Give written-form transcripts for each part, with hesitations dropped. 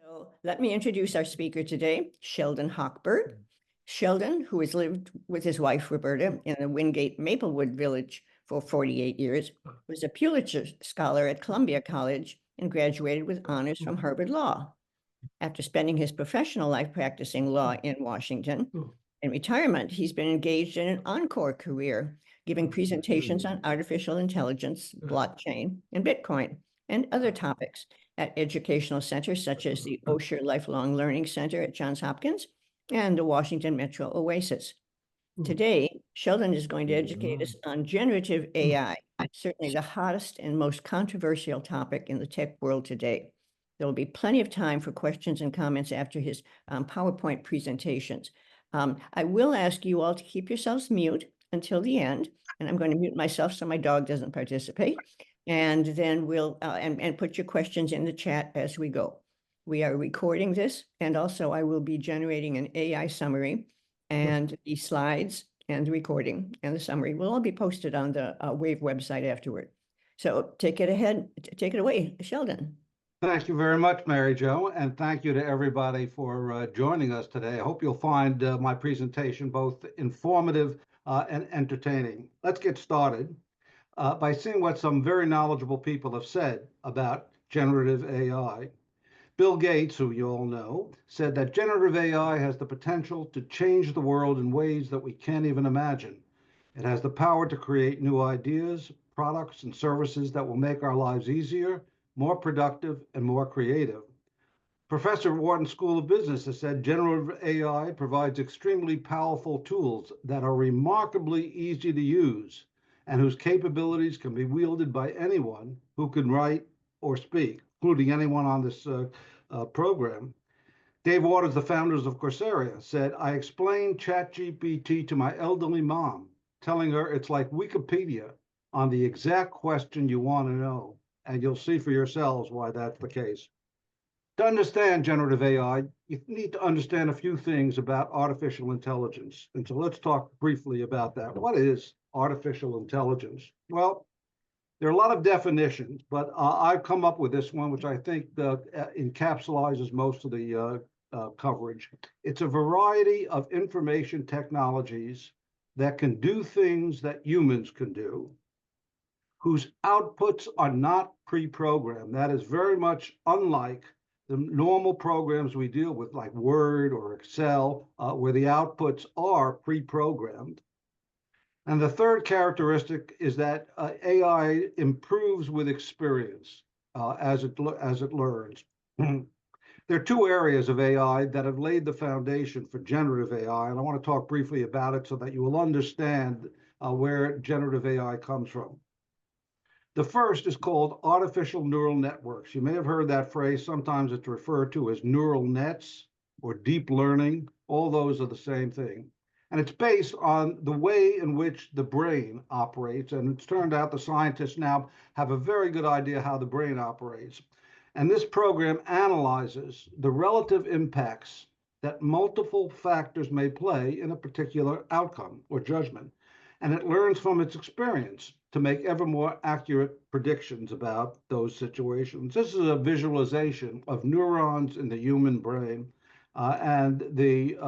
So let me introduce our speaker today, Sheldon Hochberg. Sheldon, who has lived with his wife, Roberta, in the Wingate Maplewood Village for 48 years, was a Pulitzer Scholar at Columbia College and graduated with honors from Harvard Law. After spending his professional life practicing law in Washington, in retirement, he's been engaged in an encore career, giving presentations on artificial intelligence, blockchain, and Bitcoin, and other topics at educational centers such as the Osher Lifelong Learning Center at Johns Hopkins and the Washington Metro Oasis. Today, Sheldon is going to educate us on generative AI, certainly the hottest and most controversial topic in the tech world today. There will be plenty of time for questions and comments after his PowerPoint presentations. I will ask you all to keep yourselves mute until the end, and I'm going to mute myself so my dog doesn't participate. And then we'll and put your questions in the chat as we go. We are recording this, and also I will be generating an AI summary, and the slides and the recording and the summary will all be posted on the WAVE website afterward. So take it away, Sheldon. Thank you very much, Mary Jo, and thank you to everybody for joining us today. I hope you'll find my presentation both informative and entertaining. Let's get started by seeing what some very knowledgeable people have said about generative AI. Bill Gates, who you all know, said that generative AI has the potential to change the world in ways that we can't even imagine. It has the power to create new ideas, products, and services that will make our lives easier, more productive, and more creative. Professor Wharton School of Business has said generative AI provides extremely powerful tools that are remarkably easy to use and whose capabilities can be wielded by anyone who can write or speak, including anyone on this program. Dave Waters, the founders of Coursera, said, "I explained ChatGPT to my elderly mom, telling her it's like Wikipedia on the exact question you want to know, and you'll see for yourselves why that's the case." To understand generative AI, you need to understand a few things about artificial intelligence. And so let's talk briefly about that. What is artificial intelligence? Well, there are a lot of definitions, but I've come up with this one, which I think encapsulates most of the coverage. It's a variety of information technologies that can do things that humans can do, whose outputs are not pre-programmed. That is very much unlike the normal programs we deal with, like Word or Excel, where the outputs are pre-programmed. And the third characteristic is that AI improves with experience as it learns. There are two areas of AI that have laid the foundation for generative AI, and I want to talk briefly about it so that you will understand where generative AI comes from. The first is called artificial neural networks. You may have heard that phrase. Sometimes it's referred to as neural nets or deep learning. All those are the same thing. And it's based on the way in which the brain operates. And it's turned out the scientists now have a very good idea how the brain operates. And this program analyzes the relative impacts that multiple factors may play in a particular outcome or judgment. And it learns from its experience to make ever more accurate predictions about those situations. This is a visualization of neurons in the human brain. And the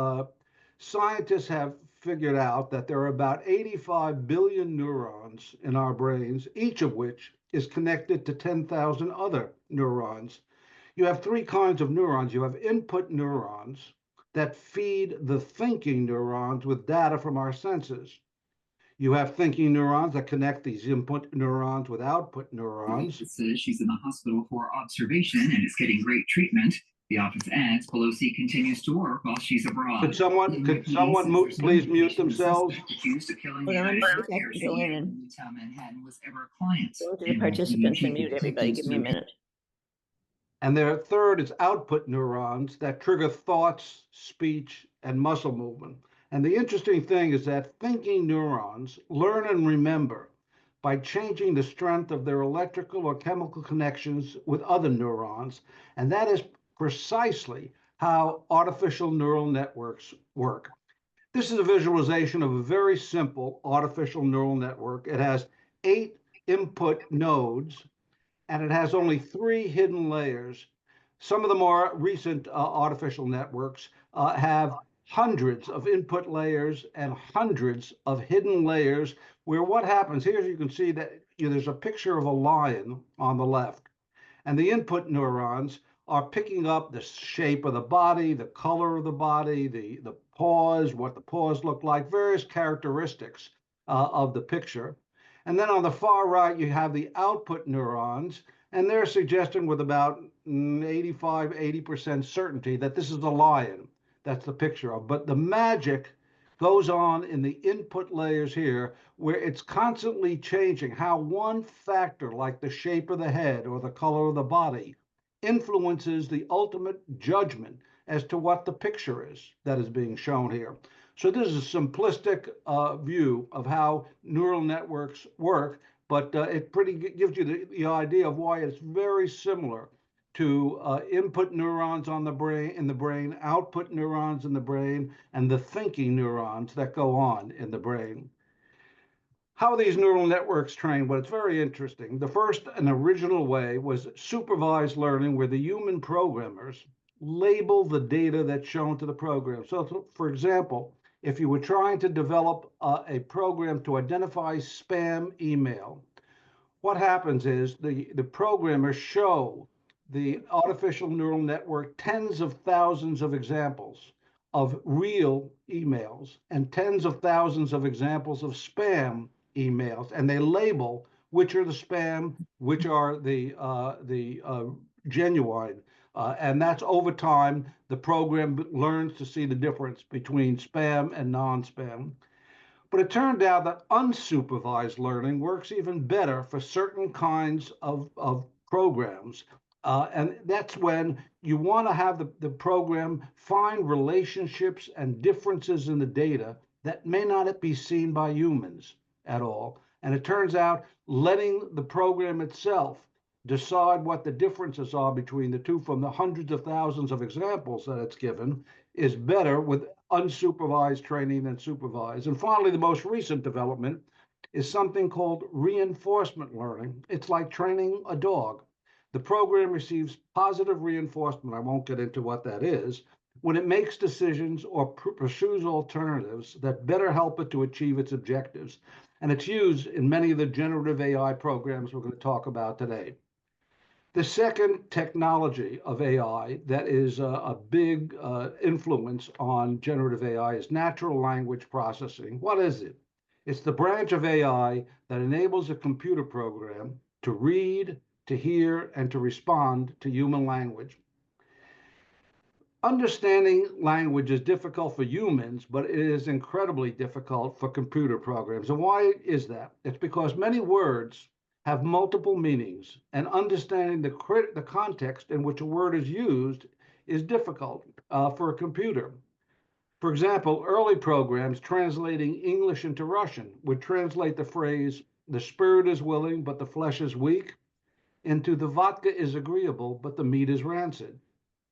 scientists have figured out that there are about 85 billion neurons in our brains, each of which is connected to 10,000 other neurons. You have three kinds of neurons. You have input neurons that feed the thinking neurons with data from our senses. You have thinking neurons that connect these input neurons with output neurons. It says she's in the hospital for observation and is getting great treatment. The office adds Pelosi continues to work while she's abroad. Could someone please mute themselves? Accused of killing Hold on, let me see if I can go in and Midtown Manhattan was ever a client. go to the participants and mute everybody. Give me a minute. And their third is output neurons that trigger thoughts, speech, and muscle movement. And the interesting thing is that thinking neurons learn and remember by changing the strength of their electrical or chemical connections with other neurons. And that is precisely how artificial neural networks work. This is a visualization of a very simple artificial neural network. It has 8 input nodes, and it has only 3 hidden layers. Some of the more recent artificial networks have hundreds of input layers and hundreds of hidden layers where what happens here, you can see that there's a picture of a lion on the left, and the input neurons are picking up the shape of the body, the color of the body, the paws, what the paws look like, various characteristics of the picture. And then on the far right, you have the output neurons, and they're suggesting with about 85, 80% certainty that this is a lion. That's the picture of. But the magic goes on in the input layers here, where it's constantly changing how one factor, like the shape of the head or the color of the body, influences the ultimate judgment as to what the picture is that is being shown here. So this is a simplistic view of how neural networks work, but it gives you the idea of why it's very similar to input neurons in the brain, output neurons in the brain, and the thinking neurons that go on in the brain. How are these neural networks trained? Well, it's very interesting. The first and original way was supervised learning, where the human programmers label the data that's shown to the program. So, for example, if you were trying to develop a program to identify spam email, what happens is the programmers show the artificial neural network tens of thousands of examples of real emails and tens of thousands of examples of spam emails, and they label which are the spam, which are the genuine. And that's over time, the program learns to see the difference between spam and non-spam. But it turned out that unsupervised learning works even better for certain kinds of programs. And that's when you want to have the program find relationships and differences in the data that may not be seen by humans at all. And it turns out letting the program itself decide what the differences are between the two from the hundreds of thousands of examples that it's given is better with unsupervised training than supervised. And finally, the most recent development is something called reinforcement learning. It's like training a dog. The program receives positive reinforcement, I won't get into what that is, when it makes decisions or pursues alternatives that better help it to achieve its objectives. And it's used in many of the generative AI programs we're going to talk about today. The second technology of AI that is a big influence on generative AI is natural language processing. What is it? It's the branch of AI that enables a computer program to read, to hear, and to respond to human language. Understanding language is difficult for humans, but it is incredibly difficult for computer programs. And why is that? It's because many words have multiple meanings, and understanding the context in which a word is used is difficult for a computer. For example, early programs translating English into Russian would translate the phrase, "the spirit is willing, but the flesh is weak," into "the vodka is agreeable, but the meat is rancid."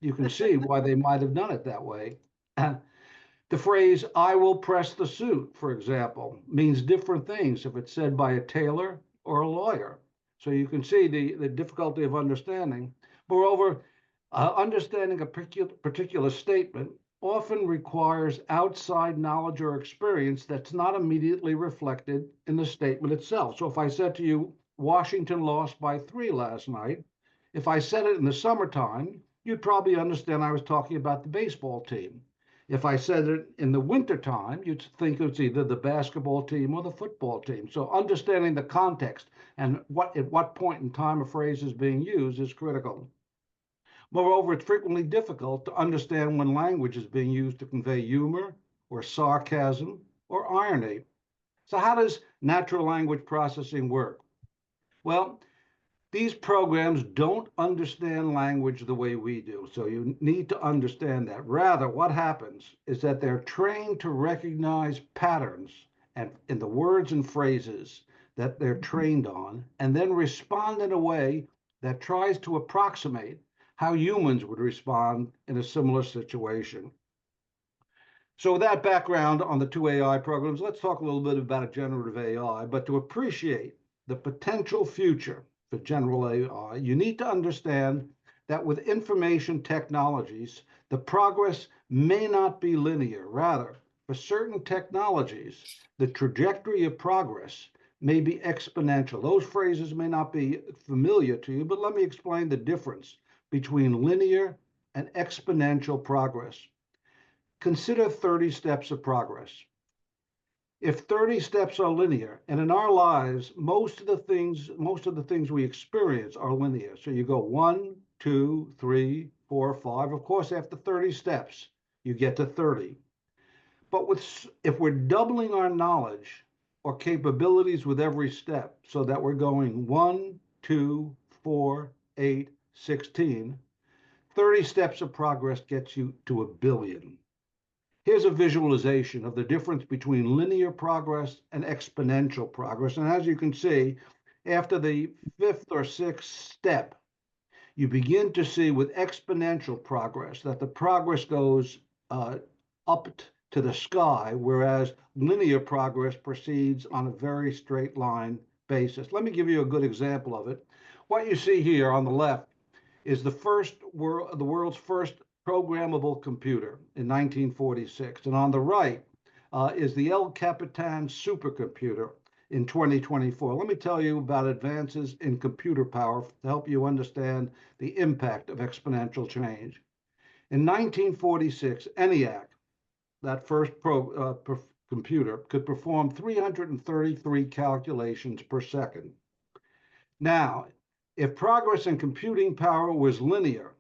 You can see why they might have done it that way. The phrase, "I will press the suit," for example, means different things if it's said by a tailor or a lawyer. So you can see the difficulty of understanding. Moreover, understanding a particular statement often requires outside knowledge or experience that's not immediately reflected in the statement itself. So if I said to you, "Washington lost by 3 last night," if I said it in the summertime, you'd probably understand I was talking about the baseball team. If I said it in the wintertime, you'd think it was either the basketball team or the football team. So understanding the context and at what point in time a phrase is being used is critical. Moreover, it's frequently difficult to understand when language is being used to convey humor or sarcasm or irony. So how does natural language processing work? Well, these programs don't understand language the way we do, so you need to understand that. Rather, what happens is that they're trained to recognize patterns and in the words and phrases that they're trained on, and then respond in a way that tries to approximate how humans would respond in a similar situation. So with that background on the two AI programs, let's talk a little bit about generative AI. But to appreciate the potential future for general AI, you need to understand that with information technologies, the progress may not be linear. Rather, for certain technologies, the trajectory of progress may be exponential. Those phrases may not be familiar to you, but let me explain the difference between linear and exponential progress. Consider 30 steps of progress. If 30 steps are linear, and in our lives, most of the things we experience are linear. So you go 1, 2, 3, 4, 5. Of course, after 30 steps, you get to 30. But if we're doubling our knowledge or capabilities with every step, so that we're going 1, 2, 4, 8, 16, 30 steps of progress gets you to 1 billion. Here's a visualization of the difference between linear progress and exponential progress. And as you can see, after the 5th or 6th step, you begin to see with exponential progress that the progress goes up to the sky, whereas linear progress proceeds on a very straight line basis. Let me give you a good example of it. What you see here on the left is the world's first programmable computer in 1946. And on the right is the El Capitan supercomputer in 2024. Let me tell you about advances in computer power to help you understand the impact of exponential change. In 1946, ENIAC, that first computer, could perform 333 calculations per second. Now, if progress in computing power was linear,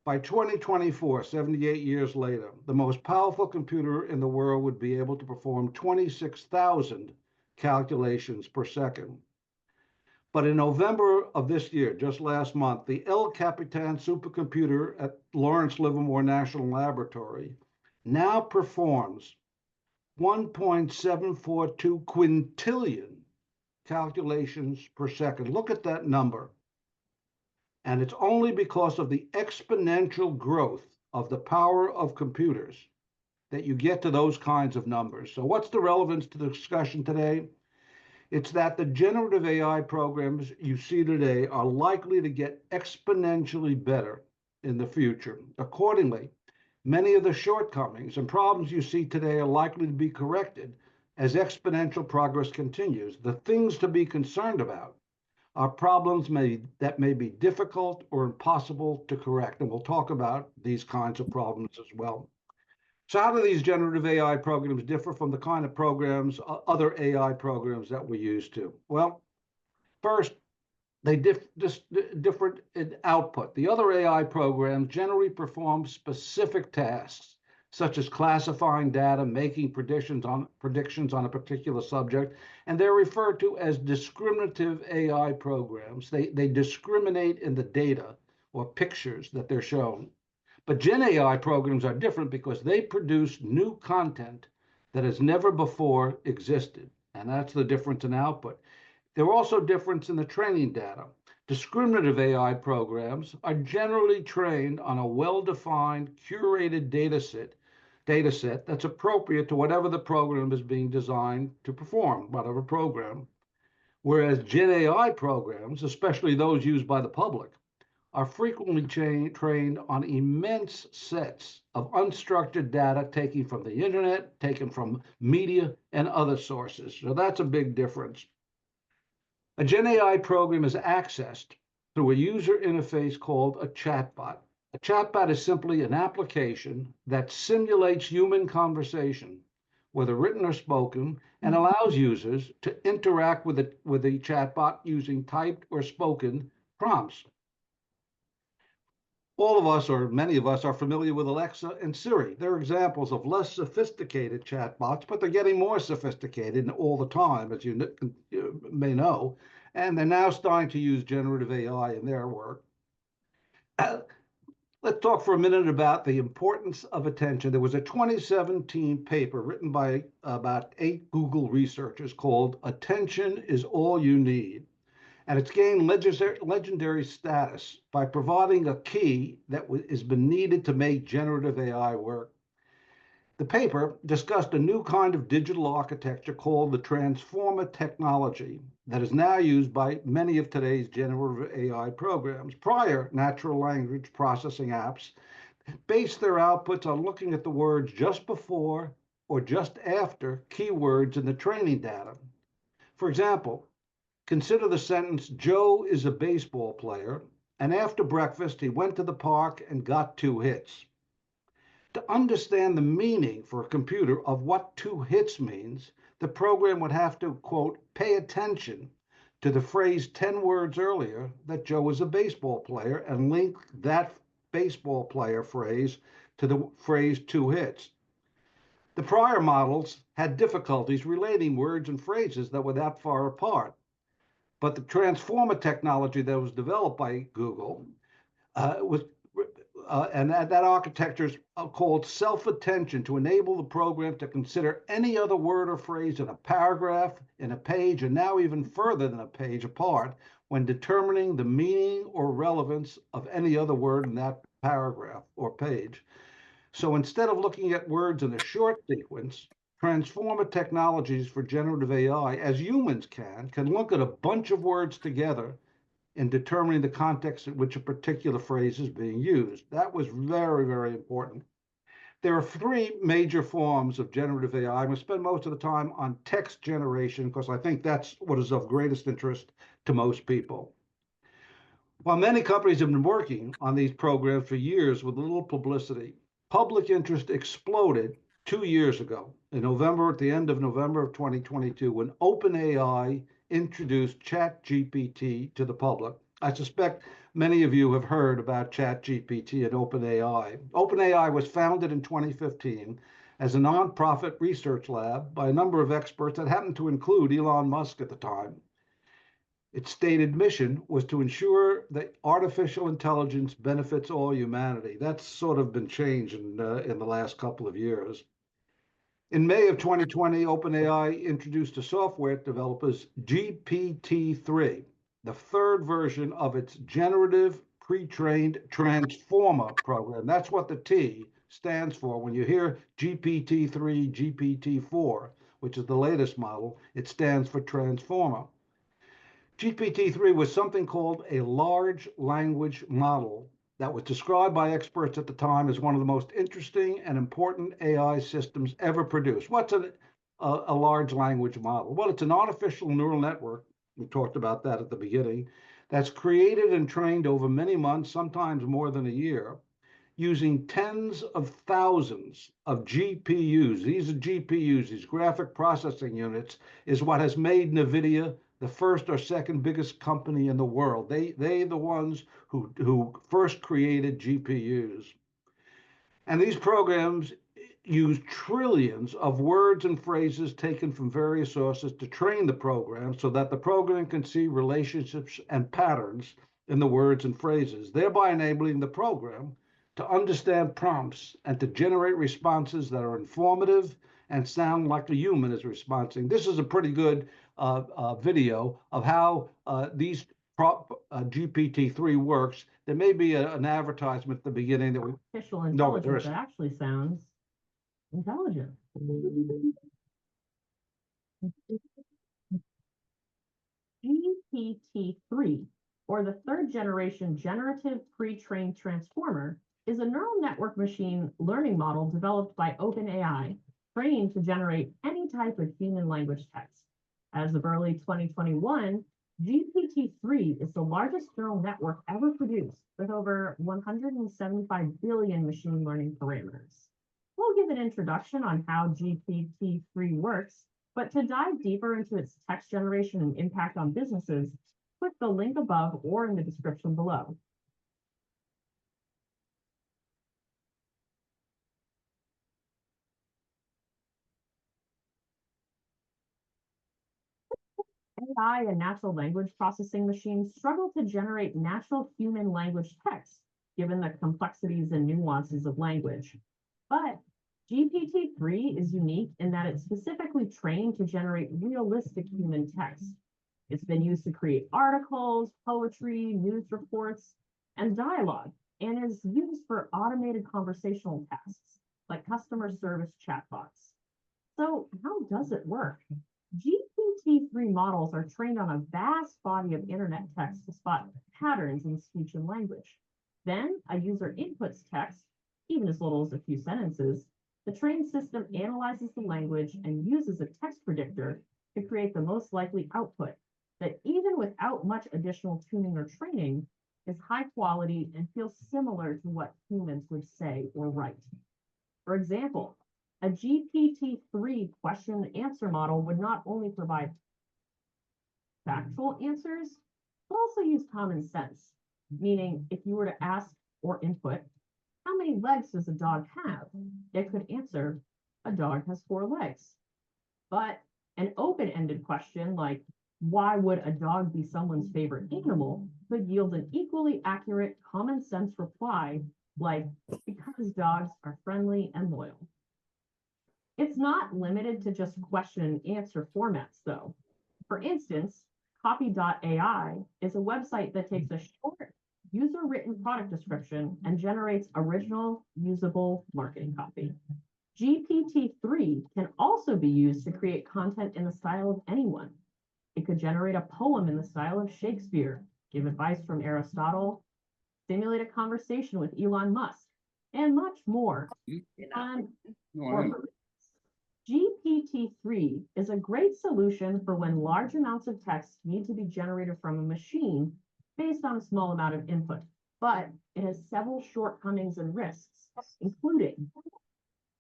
by 2024, 78 years later, the most powerful computer in the world would be able to perform 26,000 calculations per second. But in November of this year, just last month, the El Capitan supercomputer at Lawrence Livermore National Laboratory now performs 1.742 quintillion calculations per second. Look at that number. And it's only because of the exponential growth of the power of computers that you get to those kinds of numbers. So what's the relevance to the discussion today? It's that the generative AI programs you see today are likely to get exponentially better in the future. Accordingly, many of the shortcomings and problems you see today are likely to be corrected as exponential progress continues. The things to be concerned about are problems that may be difficult or impossible to correct. And we'll talk about these kinds of problems as well. So how do these generative AI programs differ from the kind of programs, other AI programs that we're used to? Well, first, they different in output. The other AI programs generally perform specific tasks, such as classifying data, making predictions on a particular subject, and they're referred to as discriminative AI programs. They discriminate in the data or pictures that they're shown. But Gen AI programs are different because they produce new content that has never before existed, and that's the difference in output. There are also difference in the training data. Discriminative AI programs are generally trained on a well-defined, curated data set that's appropriate to whatever the program is being designed to perform, whatever program. Whereas Gen AI programs, especially those used by the public, are frequently trained on immense sets of unstructured data taken from the internet, taken from media and other sources. So that's a big difference. A Gen AI program is accessed through a user interface called a chatbot. A chatbot is simply an application that simulates human conversation, whether written or spoken, and allows users to interact with the chatbot using typed or spoken prompts. All of us, or many of us, are familiar with Alexa and Siri. They're examples of less sophisticated chatbots, but they're getting more sophisticated all the time, as you may know. And they're now starting to use generative AI in their work. Let's talk for a minute about the importance of attention. There was a 2017 paper written by about 8 Google researchers called "Attention is All You Need." And it's gained legendary status by providing a key that has been needed to make generative AI work. The paper discussed a new kind of digital architecture called the transformer technology that is now used by many of today's generative AI programs. Prior natural language processing apps base their outputs on looking at the words just before or just after keywords in the training data. For example, consider the sentence, Joe is a baseball player, and after breakfast, he went to the park and got 2 hits. To understand the meaning for a computer of what 2 hits means, the program would have to, quote, pay attention to the phrase 10 words earlier that Joe is a baseball player and link that baseball player phrase to the phrase 2 hits. The prior models had difficulties relating words and phrases that were that far apart. But the transformer technology that was developed by Google and that architecture is called self-attention to enable the program to consider any other word or phrase in a paragraph, in a page, and now even further than a page apart when determining the meaning or relevance of any other word in that paragraph or page. So instead of looking at words in a short sequence, transformer technologies for generative AI, as humans can look at a bunch of words together in determining the context in which a particular phrase is being used. That was very, very important. There are 3 major forms of generative AI. I'm going to spend most of the time on text generation because I think that's what is of greatest interest to most people. While many companies have been working on these programs for years with little publicity, public interest exploded 2 years ago in November, at the end of November of 2022, when OpenAI introduced ChatGPT to the public. I suspect many of you have heard about ChatGPT and OpenAI. OpenAI was founded in 2015 as a nonprofit research lab by a number of experts that happened to include Elon Musk at the time. Its stated mission was to ensure that artificial intelligence benefits all humanity. That's sort of been changed in the last couple of years. In May of 2020, OpenAI introduced to software developers GPT-3, the 3rd version of its generative pre-trained transformer program. That's what the T stands for. When you hear GPT-3, GPT-4, which is the latest model, it stands for transformer. GPT-3 was something called a large language model that was described by experts at the time as one of the most interesting and important AI systems ever produced. What's a large language model? Well, it's an artificial neural network, we talked about that at the beginning, that's created and trained over many months, sometimes more than a year, using tens of thousands of GPUs. These are GPUs, these graphic processing units, is what has made NVIDIA the 1st or 2nd biggest company in the world. They the ones who first created GPUs. And these programs use trillions of words and phrases taken from various sources to train the program so that the program can see relationships and patterns in the words and phrases, thereby enabling the program to understand prompts and to generate responses that are informative and sound like a human is responding. This is a pretty good video of how these GPT-3 works. There may be an advertisement at the beginning that we artificial intelligence that actually sounds intelligent. GPT-3, or the 3rd generation generative pre-trained transformer, is a neural network machine learning model developed by OpenAI, trained to generate any type of human language text. As of early 2021, GPT-3 is the largest neural network ever produced, with over 175 billion machine learning parameters. We'll give an introduction on how GPT-3 works, but to dive deeper into its text generation and impact on businesses, click the link above or in the description below. AI and natural language processing machines struggle to generate natural human language text, given the complexities and nuances of language. But GPT-3 is unique in that it's specifically trained to generate realistic human text. It's been used to create articles, poetry, news reports, and dialogue, and is used for automated conversational tasks, like customer service chatbots. So how does it work? GPT-3 models are trained on a vast body of internet text to spot patterns in speech and language. Then a user inputs text, even as little as a few sentences. The trained system analyzes the language and uses a text predictor to create the most likely output that, even without much additional tuning or training, is high quality and feels similar to what humans would say or write. For example, a GPT-3 question and answer model would not only provide factual answers, but also use common sense, meaning if you were to ask or input, how many legs does a dog have? It could answer, a dog has 4 legs. But an open-ended question like, why would a dog be someone's favorite animal, could yield an equally accurate common sense reply like, because dogs are friendly and loyal. It's not limited to just question and answer formats though. For instance, copy.ai is a website that takes a short user-written product description and generates original, usable marketing copy. GPT-3 can also be used to create content in the style of anyone. It could generate a poem in the style of Shakespeare, give advice from Aristotle, simulate a conversation with Elon Musk, and much more. GPT-3 is a great solution for when large amounts of text need to be generated from a machine based on a small amount of input, but it has several shortcomings and risks, including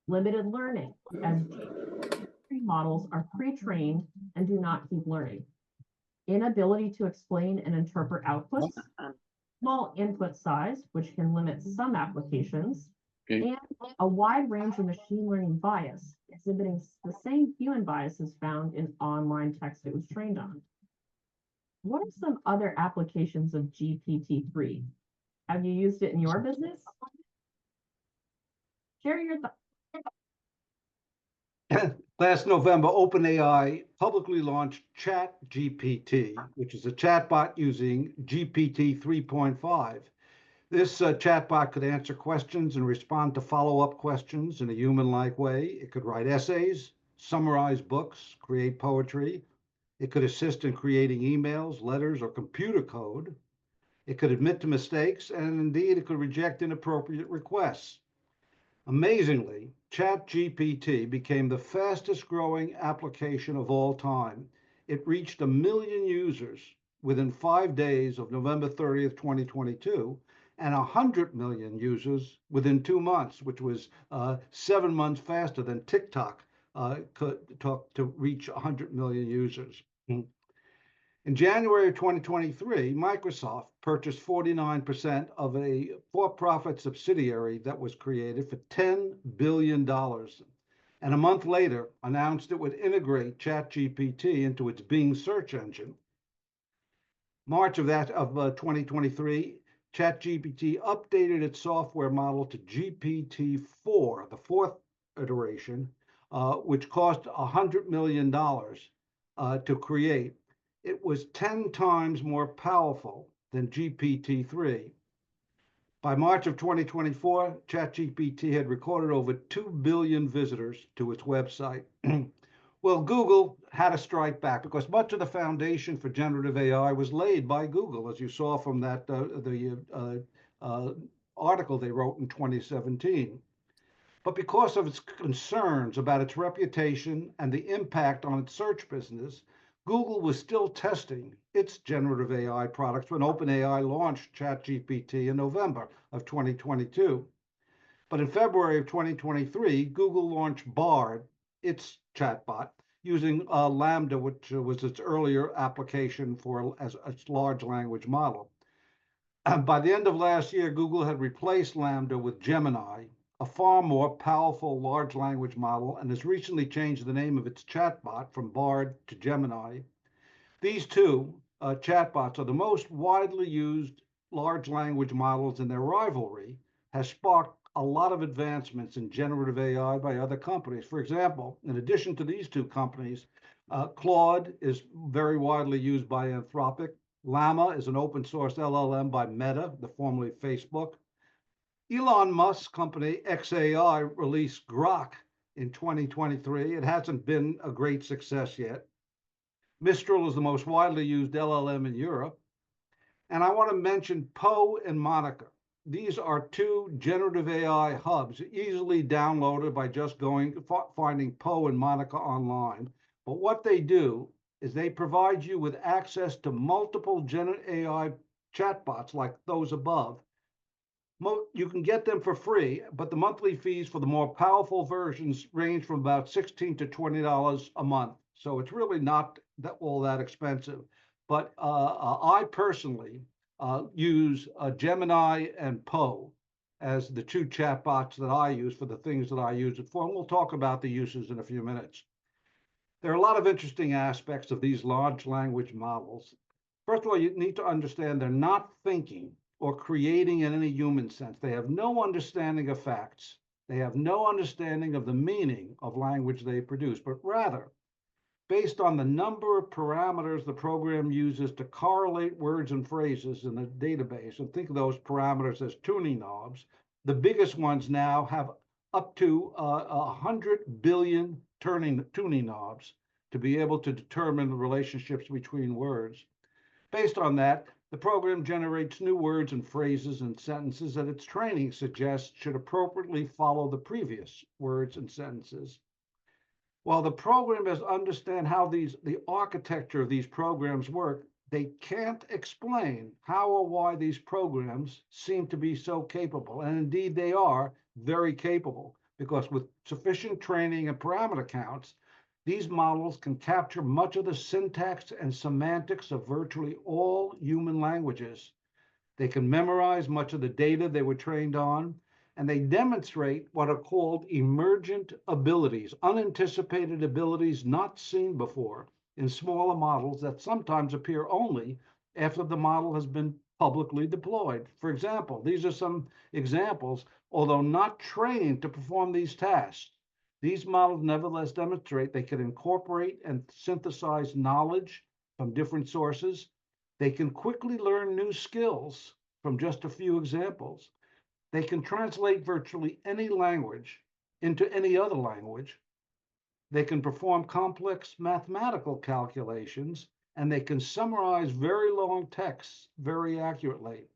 limited learning, as GPT-3 models are pre-trained and do not keep learning, inability to explain and interpret outputs, small input size, which can limit some applications, and a wide range of machine learning bias, exhibiting the same human biases found in online text it was trained on. What are some other applications of GPT-3? Have you used it in your business? Share your thoughts. Last November, OpenAI publicly launched ChatGPT, which is a chatbot using GPT 3.5. This chatbot could answer questions and respond to follow-up questions in a human-like way. It could write essays, summarize books, create poetry. It could assist in creating emails, letters, or computer code. It could admit to mistakes, and indeed, it could reject inappropriate requests. Amazingly, ChatGPT became the fastest growing application of all time. It reached 1 million users within 5 days of November 30th, 2022, and 100 million users within 2 months, which was 7 months faster than TikTok could talk to reach 100 million users. In January of 2023, Microsoft purchased 49% of a for-profit subsidiary that was created for $10 billion. And a month later, announced it would integrate ChatGPT into its Bing search engine. March of 2023, ChatGPT updated its software model to GPT-4, the 4th iteration, which cost $100 million to create. It was 10 times more powerful than GPT-3. By March of 2024, ChatGPT had recorded over 2 billion visitors to its website. Well, Google had to strike back because much of the foundation for generative AI was laid by Google, as you saw from that article they wrote in 2017. But because of its concerns about its reputation and the impact on its search business, Google was still testing its generative AI products when OpenAI launched ChatGPT in November of 2022. But in February of 2023, Google launched Bard, its chatbot, using Lambda, which was its earlier application for as its large language model. By the end of last year, Google had replaced Lambda with Gemini, a far more powerful large language model, and has recently changed the name of its chatbot from Bard to Gemini. These two chatbots are the most widely used large language models, and their rivalry has sparked a lot of advancements in generative AI by other companies. For example, in addition to these two companies, Claude is very widely used by Anthropic. Llama is an open source LLM by Meta, the formerly Facebook. Elon Musk's company XAI released Grok in 2023. It hasn't been a great success yet. Mistral is the most widely used LLM in Europe. And I want to mention Poe and Monica. These are two generative AI hubs, easily downloaded by just finding Poe and Monica online. But what they do is they provide you with access to multiple generative AI chatbots like those above. You can get them for free, but the monthly fees for the more powerful versions range from about $16 to $20 a month. So it's really not all that expensive. But I personally use Gemini and Poe as the two chatbots that I use for the things that I use it for. And we'll talk about the uses in a few minutes. There are a lot of interesting aspects of these large language models. First of all, you need to understand they're not thinking or creating in any human sense. They have no understanding of facts. They have no understanding of the meaning of language they produce, but rather, based on the number of parameters the program uses to correlate words and phrases in the database, and think of those parameters as tuning knobs, the biggest ones now have up to 100 billion tuning knobs to be able to determine the relationships between words. Based on that, the program generates new words and phrases and sentences that its training suggests should appropriately follow the previous words and sentences. While the programmers understand how the architecture of these programs work, they can't explain how or why these programs seem to be so capable. And indeed, they are very capable, because with sufficient training and parameter counts, these models can capture much of the syntax and semantics of virtually all human languages. They can memorize much of the data they were trained on, and they demonstrate what are called emergent abilities, unanticipated abilities not seen before in smaller models that sometimes appear only after the model has been publicly deployed. For example, these are some examples. Although not trained to perform these tasks, these models nevertheless demonstrate they can incorporate and synthesize knowledge from different sources. They can quickly learn new skills from just a few examples. They can translate virtually any language into any other language. They can perform complex mathematical calculations, and they can summarize very long texts very accurately.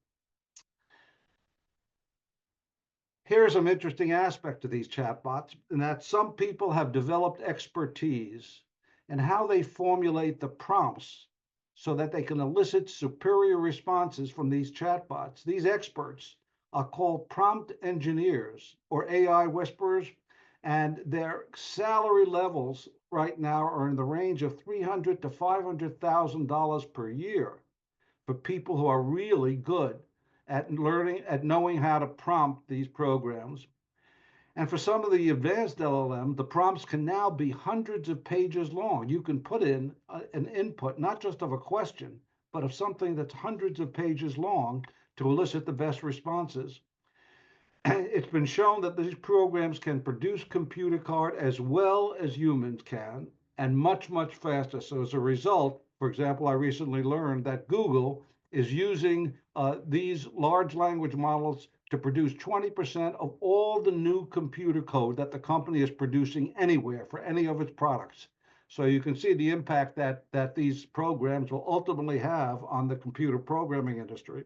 Here's some interesting aspect to these chatbots, in that some people have developed expertise in how they formulate the prompts so that they can elicit superior responses from these chatbots. These experts are called prompt engineers or AI whisperers, and their salary levels right now are in the range of $300,000 to $500,000 per year for people who are really good at knowing how to prompt these programs. And for some of the advanced LLM, the prompts can now be hundreds of pages long. You can put in an input, not just of a question, but of something that's hundreds of pages long to elicit the best responses. It's been shown that these programs can produce computer code as well as humans can, and much, much faster. So as a result, for example, I recently learned that Google is using these large language models to produce 20% of all the new computer code that the company is producing anywhere for any of its products. So you can see the impact that these programs will ultimately have on the computer programming industry.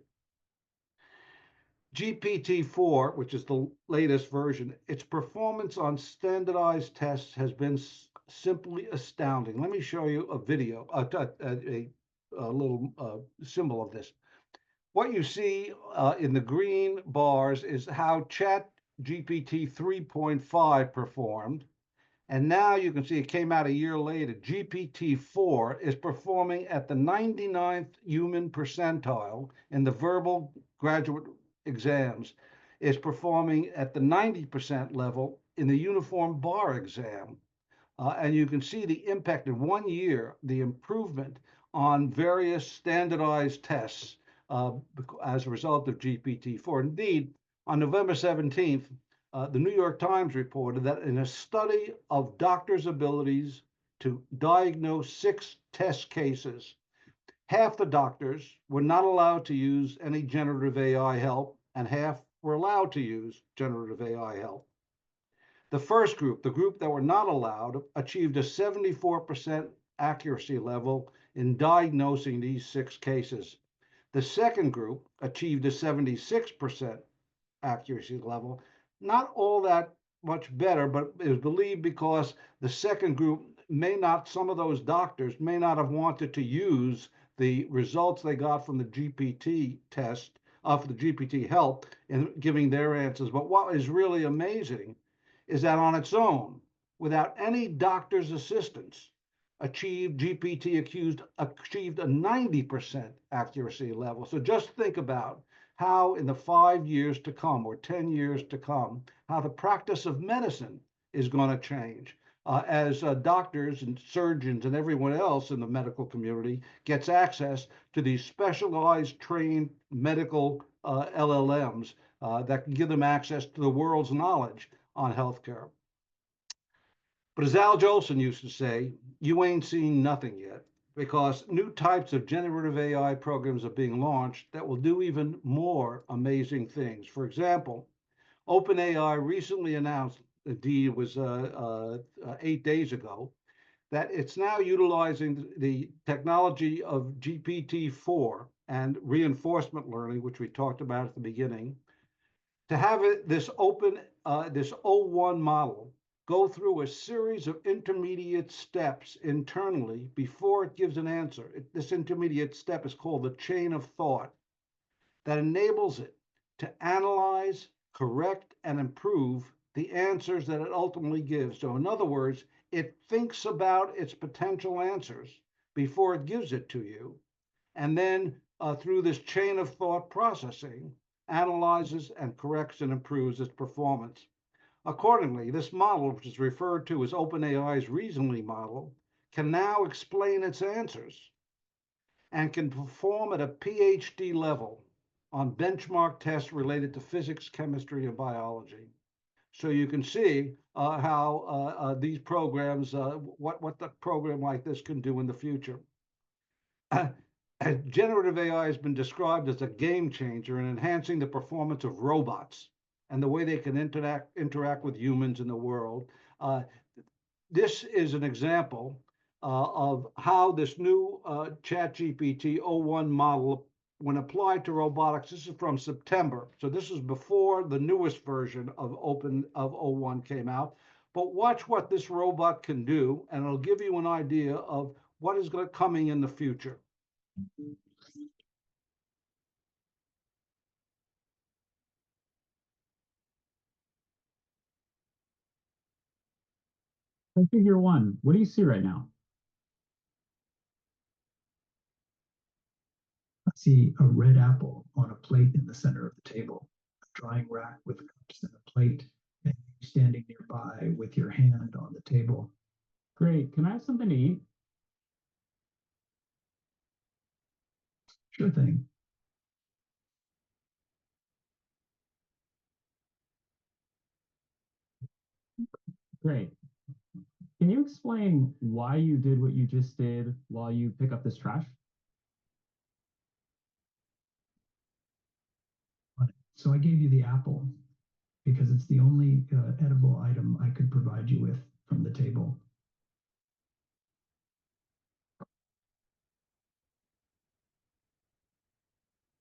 GPT-4, which is the latest version, its performance on standardized tests has been simply astounding. Let me show you a video, a little symbol of this. What you see in the green bars is how ChatGPT 3.5 performed. And now you can see it came out a year later. GPT-4 is performing at the 99th human percentile in the verbal graduate exams. It's performing at the 90% level in the uniform bar exam. And you can see the impact in 1 year, the improvement on various standardized tests as a result of GPT-4. Indeed, on November 17th, the New York Times reported that in a study of doctors' abilities to diagnose 6 test cases, half the doctors were not allowed to use any generative AI help, and half were allowed to use generative AI help. The first group, the group that were not allowed, achieved a 74% accuracy level in diagnosing these 6 cases. The second group achieved a 76% accuracy level. Not all that much better, but it was believed because the second group some of those doctors may not have wanted to use the results they got from the GPT test, of the GPT help in giving their answers. But what is really amazing is that on its own, without any doctor's assistance, GPT achieved a 90% accuracy level. So just think about how in the 5 years to come or 10 years to come, how the practice of medicine is going to change as doctors and surgeons and everyone else in the medical community gets access to these specialized trained medical LLMs that can give them access to the world's knowledge on healthcare. But as Al Jolson used to say, you ain't seen nothing yet, because new types of generative AI programs are being launched that will do even more amazing things. For example, OpenAI recently announced, indeed it was 8 days ago, that it's now utilizing the technology of GPT-4 and reinforcement learning, which we talked about at the beginning, to have this O1 model go through a series of intermediate steps internally before it gives an answer. This intermediate step is called the chain of thought that enables it to analyze, correct, and improve the answers that it ultimately gives. So in other words, it thinks about its potential answers before it gives it to you. And then through this chain of thought processing, analyzes and corrects and improves its performance. Accordingly, this model, which is referred to as OpenAI's reasoning model, can now explain its answers and can perform at a PhD level on benchmark tests related to physics, chemistry, and biology. So you can see how these programs, what the program like this can do in the future. Generative AI has been described as a game changer in enhancing the performance of robots and the way they can interact with humans in the world. This is an example of how this new ChatGPT O1 model, when applied to robotics, this is from September. So this is before the newest version of O1 came out. But watch what this robot can do, and it'll give you an idea of what is coming in the future. Figure 1, what do you see right now? I see a red apple on a plate in the center of the table, a drying rack with cups and a plate, and you standing nearby with your hand on the table. Great, can I have something to eat? Sure thing. Great. Can you explain why you did what you just did while you pick up this trash? So I gave you the apple because it's the only edible item I could provide you with from the table.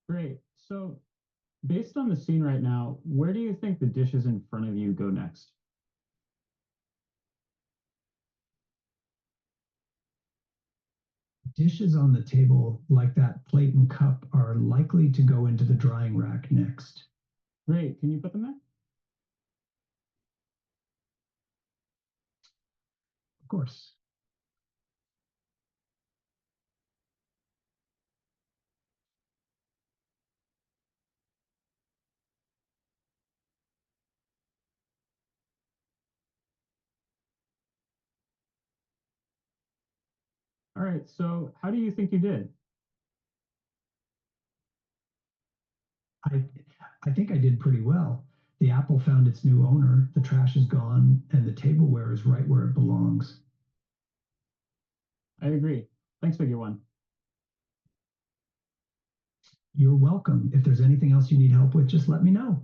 Great. So based on the scene right now, where do you think the dishes in front of you go next? Dishes on the table, like that plate and cup, are likely to go into the drying rack next. Great. Can you put them there? Of course. All right. So how do you think you did? I think I did pretty well. The apple found its new owner, the trash is gone, and the tableware is right where it belongs. I agree. Thanks, Figure 1. You're welcome. If there's anything else you need help with, just let me know.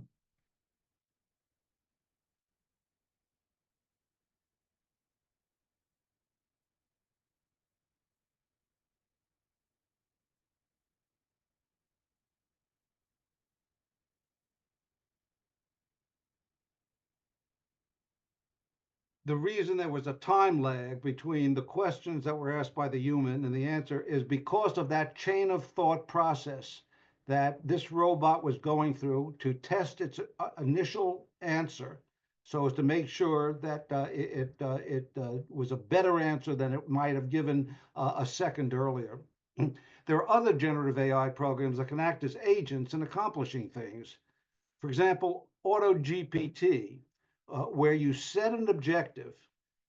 The reason there was a time lag between the questions that were asked by the human and the answer is because of that chain of thought process that this robot was going through to test its initial answer so as to make sure that it was a better answer than it might have given a second earlier. There are other generative AI programs that can act as agents in accomplishing things. For example, AutoGPT, where you set an objective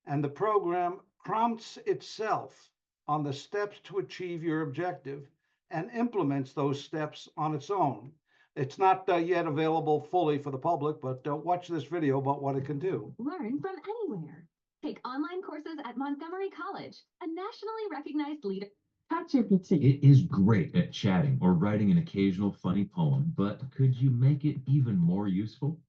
and the program prompts itself on the steps to achieve your objective and implements those steps on its own. It's not yet available fully for the public, but watch this video about what it can do. Learn from anywhere. Take online courses at Montgomery College, a nationally recognized leader. ChatGPT. It is great at chatting or writing an occasional funny poem, but could you make it even more useful?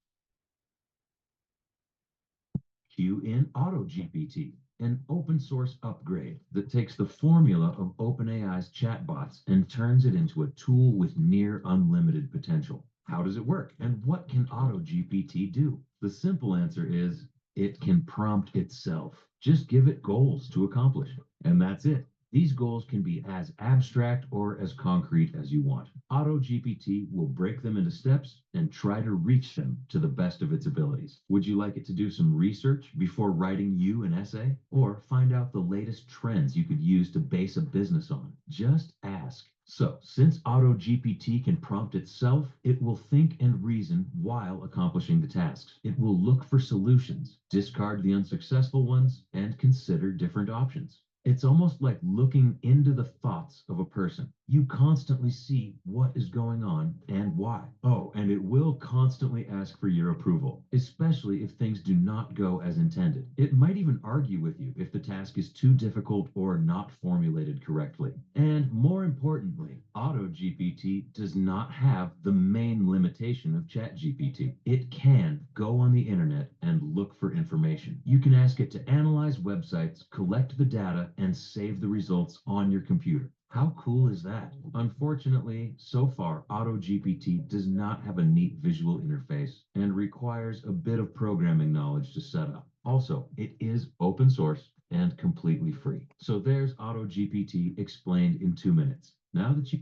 Cue in AutoGPT, an open source upgrade that takes the formula of OpenAI's chatbots and turns it into a tool with near unlimited potential. How does it work? And what can AutoGPT do? The simple answer is it can prompt itself. Just give it goals to accomplish, and that's it. These goals can be as abstract or as concrete as you want. AutoGPT will break them into steps and try to reach them to the best of its abilities. Would you like it to do some research before writing you an essay? Or find out the latest trends you could use to base a business on? Just ask. So, since AutoGPT can prompt itself, it will think and reason while accomplishing the tasks. It will look for solutions, discard the unsuccessful ones, and consider different options. It's almost like looking into the thoughts of a person. You constantly see what is going on and why. Oh, and it will constantly ask for your approval, especially if things do not go as intended. It might even argue with you if the task is too difficult or not formulated correctly. And more importantly, AutoGPT does not have the main limitation of ChatGPT. It can go on the internet and look for information. You can ask it to analyze websites, collect the data, and save the results on your computer. How cool is that? Unfortunately, so far, AutoGPT does not have a neat visual interface and requires a bit of programming knowledge to set up. Also, it is open source and completely free. So there's AutoGPT explained in 2 minutes. Now that you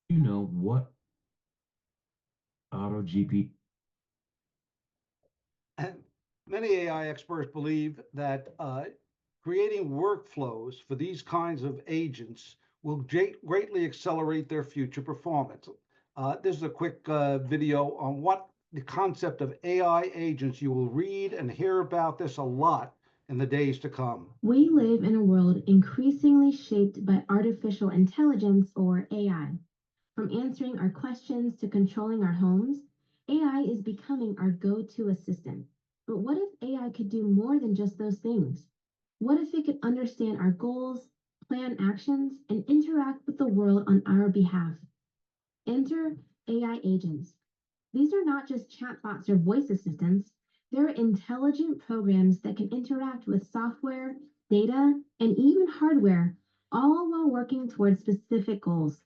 know what AutoGPT. And many AI experts believe that creating workflows for these kinds of agents will greatly accelerate their future performance. This is a quick video on what the concept of AI agents. You will read and hear about this a lot in the days to come. We live in a world increasingly shaped by artificial intelligence, or AI. From answering our questions to controlling our homes, AI is becoming our go-to assistant. But what if AI could do more than just those things? What if it could understand our goals, plan actions, and interact with the world on our behalf? Enter AI agents. These are not just chatbots or voice assistants. They're intelligent programs that can interact with software, data, and even hardware, all while working towards specific goals.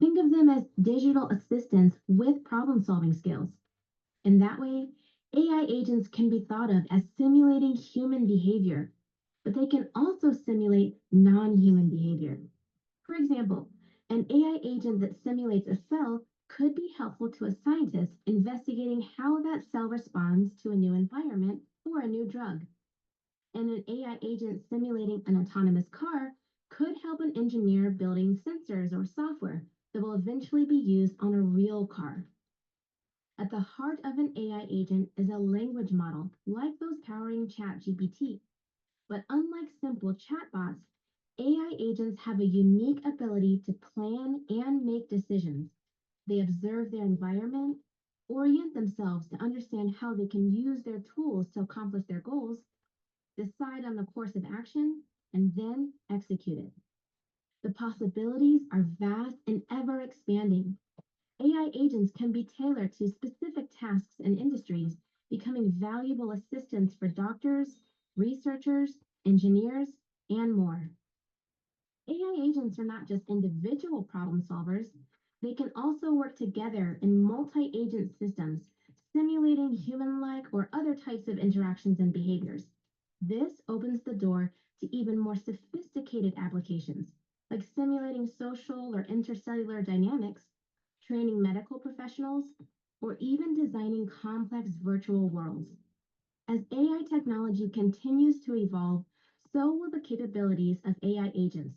Think of them as digital assistants with problem-solving skills. In that way, AI agents can be thought of as simulating human behavior, but they can also simulate non-human behavior. For example, an AI agent that simulates a cell could be helpful to a scientist investigating how that cell responds to a new environment or a new drug. And an AI agent simulating an autonomous car could help an engineer building sensors or software that will eventually be used on a real car. At the heart of an AI agent is a language model like those powering ChatGPT. But unlike simple chatbots, AI agents have a unique ability to plan and make decisions. They observe their environment, orient themselves to understand how they can use their tools to accomplish their goals, decide on the course of action, and then execute it. The possibilities are vast and ever expanding. AI agents can be tailored to specific tasks and industries, becoming valuable assistants for doctors, researchers, engineers, and more. AI agents are not just individual problem solvers. They can also work together in multi-agent systems, simulating human-like or other types of interactions and behaviors. This opens the door to even more sophisticated applications, like simulating social or intercellular dynamics, training medical professionals, or even designing complex virtual worlds. As AI technology continues to evolve, so will the capabilities of AI agents.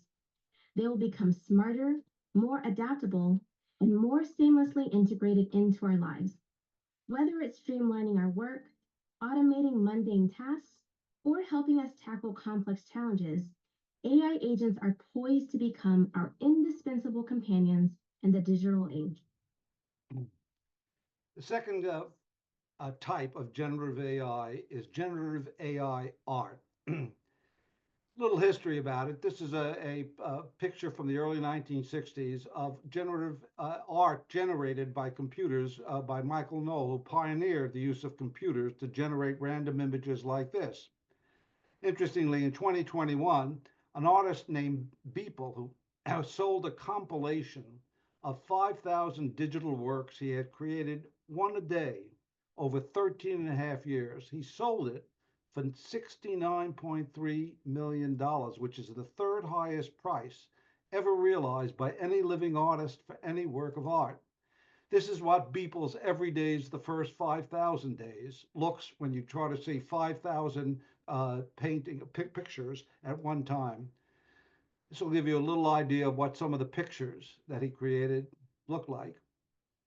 They will become smarter, more adaptable, and more seamlessly integrated into our lives. Whether it's streamlining our work, automating mundane tasks, or helping us tackle complex challenges, AI agents are poised to become our indispensable companions in the digital age. The second type of generative AI is generative AI art. Little history about it. This is a picture from the early 1960s of generative art generated by computers by Michael Knoll, who pioneered the use of computers to generate random images like this. Interestingly, in 2021, an artist named Beeple, who sold a compilation of 5,000 digital works he had created one a day over 13 and a half years, he sold it for $69.3 million, which is the third highest price ever realized by any living artist for any work of art. This is what Beeple's Every Day's the First 5,000 Days looks when you try to see 5,000 pictures at one time. This will give you a little idea of what some of the pictures that he created look like.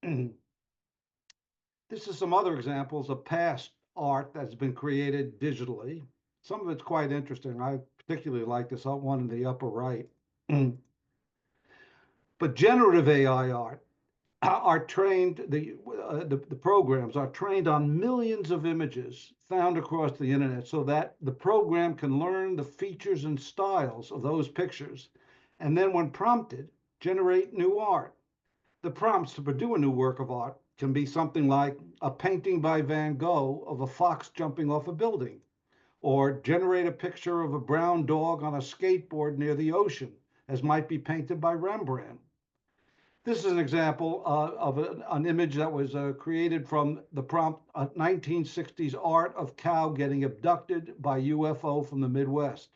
This is some other examples of past art that's been created digitally. Some of it's quite interesting. I particularly like this one in the upper right. But generative AI art are trained, the programs are trained on millions of images found across the internet so that the program can learn the features and styles of those pictures, and then when prompted, generate new art. The prompts to produce a new work of art can be something like a painting by Van Gogh of a fox jumping off a building, or generate a picture of a brown dog on a skateboard near the ocean, as might be painted by Rembrandt. This is an example of an image that was created from the prompt 1960s art of cow getting abducted by UFO from the Midwest.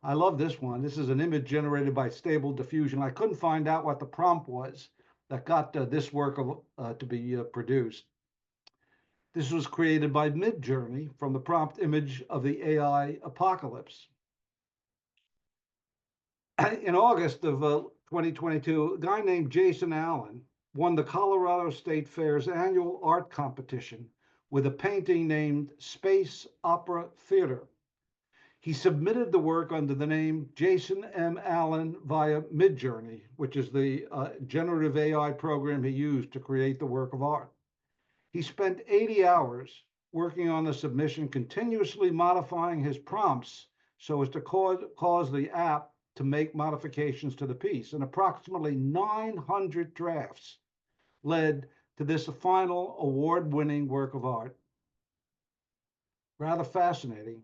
I love this one. This is an image generated by Stable Diffusion. I couldn't find out what the prompt was that got this work to be produced. This was created by Midjourney from the prompt image of the AI apocalypse. In August of 2022, a guy named Jason Allen won the Colorado State Fair's annual art competition with a painting named Space Opera Theater. He submitted the work under the name Jason M. Allen via Midjourney, which is the generative AI program he used to create the work of art. He spent 80 hours working on the submission, continuously modifying his prompts so as to cause the app to make modifications to the piece. And approximately 900 drafts led to this final award-winning work of art. Rather fascinating.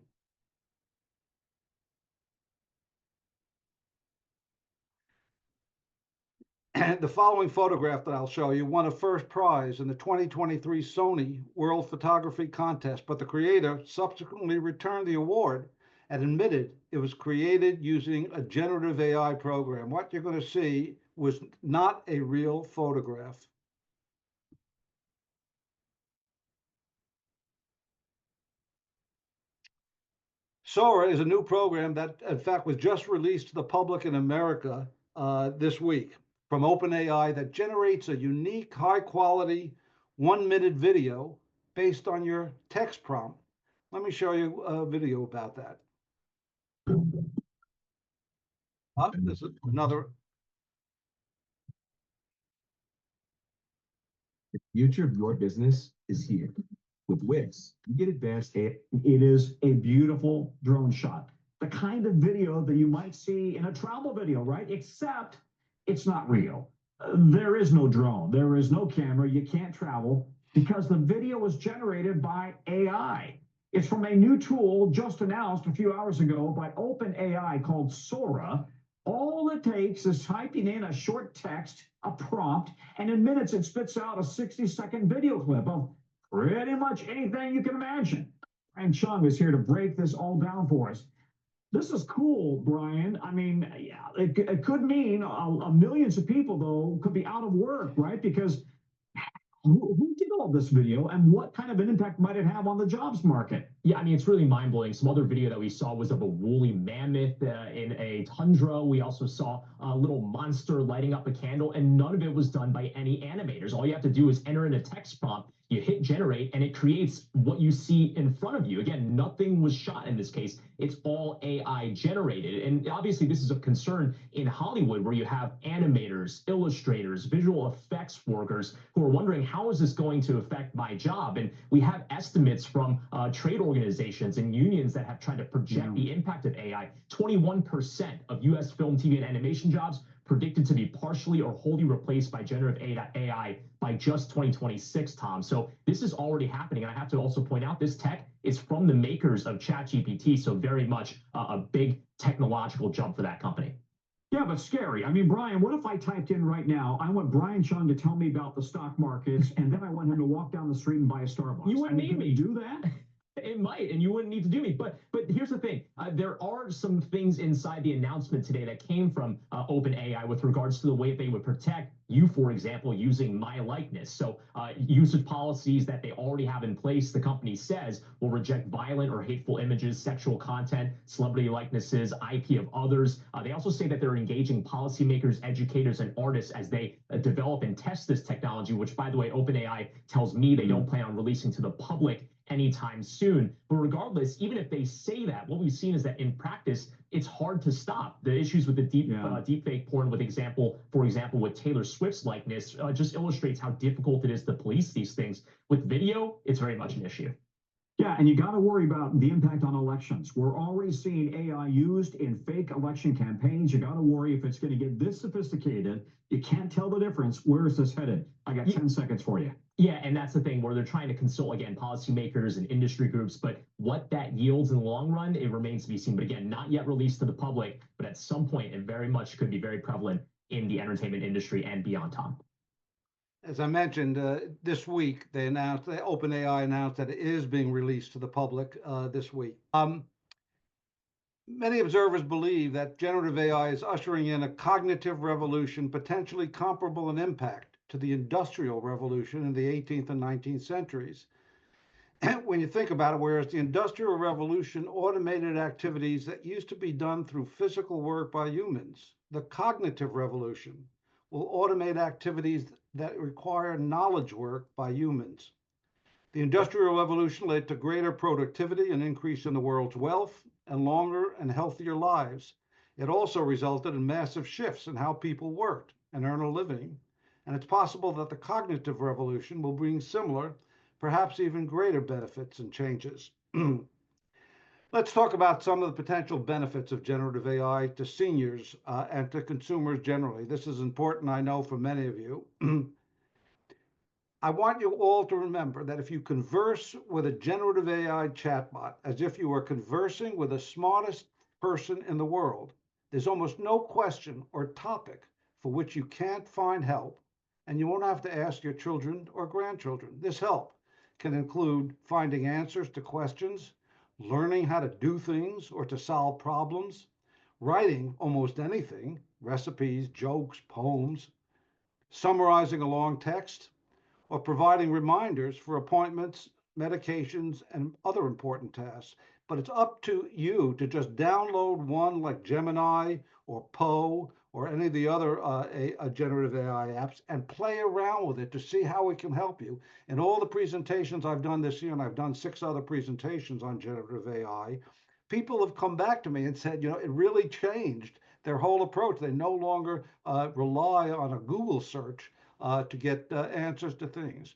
The following photograph that I'll show you won a first prize in the 2023 Sony World Photography Contest, but the creator subsequently returned the award and admitted it was created using a generative AI program. What you're going to see was not a real photograph. Sora is a new program that, in fact, was just released to the public in America this week from OpenAI that generates a unique, high-quality, 1-minute video based on your text prompt. Let me show you a video about that. This is another. The future of your business is here. With Wix, you get advanced. It is a beautiful drone shot. The kind of video that you might see in a travel video, right? Except it's not real. There is no drone. There is no camera. You can't travel because the video was generated by AI. It's from a new tool just announced a few hours ago by OpenAI called Sora. All it takes is typing in a short text, a prompt, and in minutes it spits out a 60-second video clip of pretty much anything you can imagine. Brian Chung is here to break this all down for us. This is cool, Brian. I mean, yeah, it could mean millions of people, though, could be out of work, right? Because who did all this video and what kind of an impact might it have on the jobs market? Yeah, I mean, it's really mind blowing. Some other video that we saw was of a woolly mammoth in a tundra. We also saw a little monster lighting up a candle, and none of it was done by any animators. All you have to do is enter in a text prompt, you hit generate, and it creates what you see in front of you. Again, nothing was shot in this case. It's all AI generated. And obviously, this is a concern in Hollywood where you have animators, illustrators, visual effects workers who are wondering, how is this going to affect my job? And we have estimates from trade organizations and unions that have tried to project the impact of AI. 21% of US film, TV, and animation jobs predicted to be partially or wholly replaced by generative AI by just 2026, Tom. So this is already happening. And I have to also point out this tech is from the makers of ChatGPT. So very much a big technological jump for that company. Yeah, but scary. I mean, Brian, what if I typed in right now, I want Brian Chung to tell me about the stock markets, and then I want him to walk down the street and buy a Starbucks? You wouldn't need me to do that? It might, and you wouldn't need to do me. But here's the thing: there are some things inside the announcement today that came from OpenAI with regards to the way they would protect you, for example, using my likeness. So usage policies that they already have in place, the company says, will reject violent or hateful images, sexual content, celebrity likenesses, IP of others. They also say that they're engaging policymakers, educators, and artists as they develop and test this technology, which, by the way, OpenAI tells me they don't plan on releasing to the public anytime soon. But regardless, even if they say that, what we've seen is that in practice, it's hard to stop. The issues with the deep fake porn, for example, with Taylor Swift's likeness, just illustrates how difficult it is to police these things. With video, it's very much an issue. Yeah, and you got to worry about the impact on elections. We're already seeing AI used in fake election campaigns. You got to worry if it's going to get this sophisticated. You can't tell the difference. Where is this headed? I got 10 seconds for you. Yeah, and that's the thing where they're trying to consult, again, policymakers and industry groups, but what that yields in the long run, it remains to be seen. But again, not yet released to the public, but at some point, it very much could be very prevalent in the entertainment industry and beyond, Tom. As I mentioned, this week, OpenAI announced that it is being released to the public this week. Many observers believe that generative AI is ushering in a cognitive revolution potentially comparable in impact to the Industrial Revolution in the 18th and 19th centuries. When you think about it, whereas the Industrial Revolution automated activities that used to be done through physical work by humans, the Cognitive Revolution will automate activities that require knowledge work by humans. The Industrial Revolution led to greater productivity and increase in the world's wealth and longer and healthier lives. It also resulted in massive shifts in how people worked and earn a living. And it's possible that the Cognitive Revolution will bring similar, perhaps even greater benefits and changes. Let's talk about some of the potential benefits of generative AI to seniors and to consumers generally. This is important, I know, for many of you. I want you all to remember that if you converse with a generative AI chatbot as if you were conversing with the smartest person in the world, there's almost no question or topic for which you can't find help, and you won't have to ask your children or grandchildren. This help can include finding answers to questions, learning how to do things or to solve problems, writing almost anything, recipes, jokes, poems, summarizing a long text, or providing reminders for appointments, medications, and other important tasks. But it's up to you to just download one like Gemini or Poe or any of the other generative AI apps and play around with it to see how it can help you. In all the presentations I've done this year, and I've done 6 other presentations on generative AI, people have come back to me and said, it really changed their whole approach. They no longer rely on a Google search to get answers to things.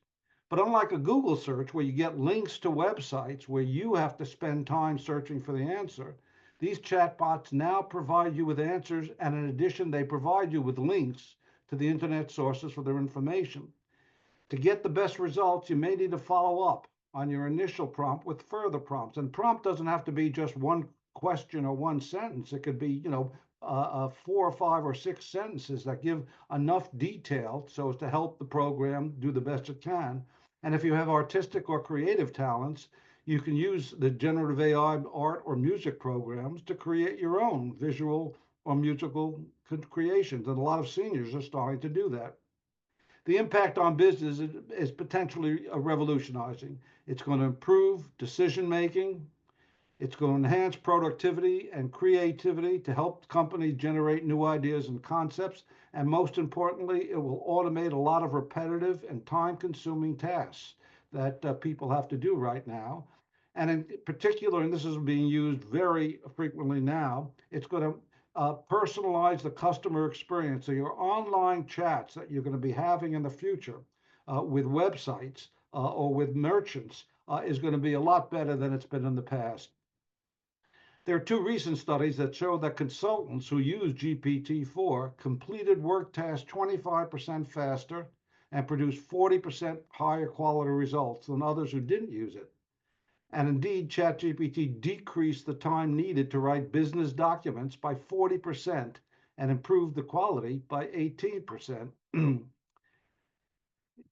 But unlike a Google search where you get links to websites where you have to spend time searching for the answer, these chatbots now provide you with answers, and in addition, they provide you with links to the internet sources for their information. To get the best results, you may need to follow up on your initial prompt with further prompts. And prompt doesn't have to be just one question or one sentence. It could be, 4 or 5 or 6 sentences that give enough detail so as to help the program do the best it can. And if you have artistic or creative talents, You can use the generative AI art or music programs to create your own visual or musical creations. And a lot of seniors are starting to do that. The impact on business is potentially revolutionizing. It's going to improve decision making. It's going to enhance productivity and creativity to help companies generate new ideas and concepts. And most importantly, it will automate a lot of repetitive and time consuming tasks that people have to do right now. And in particular, and this is being used very frequently now, it's going to personalize the customer experience. So your online chats that you're going to be having in the future with websites or with merchants is going to be a lot better than it's been in the past. There are two recent studies that show that consultants who use GPT-4 completed work tasks 25% faster and produced 40% higher quality results than others who didn't use it. And indeed, ChatGPT decreased the time needed to write business documents by 40% and improved the quality by 18%.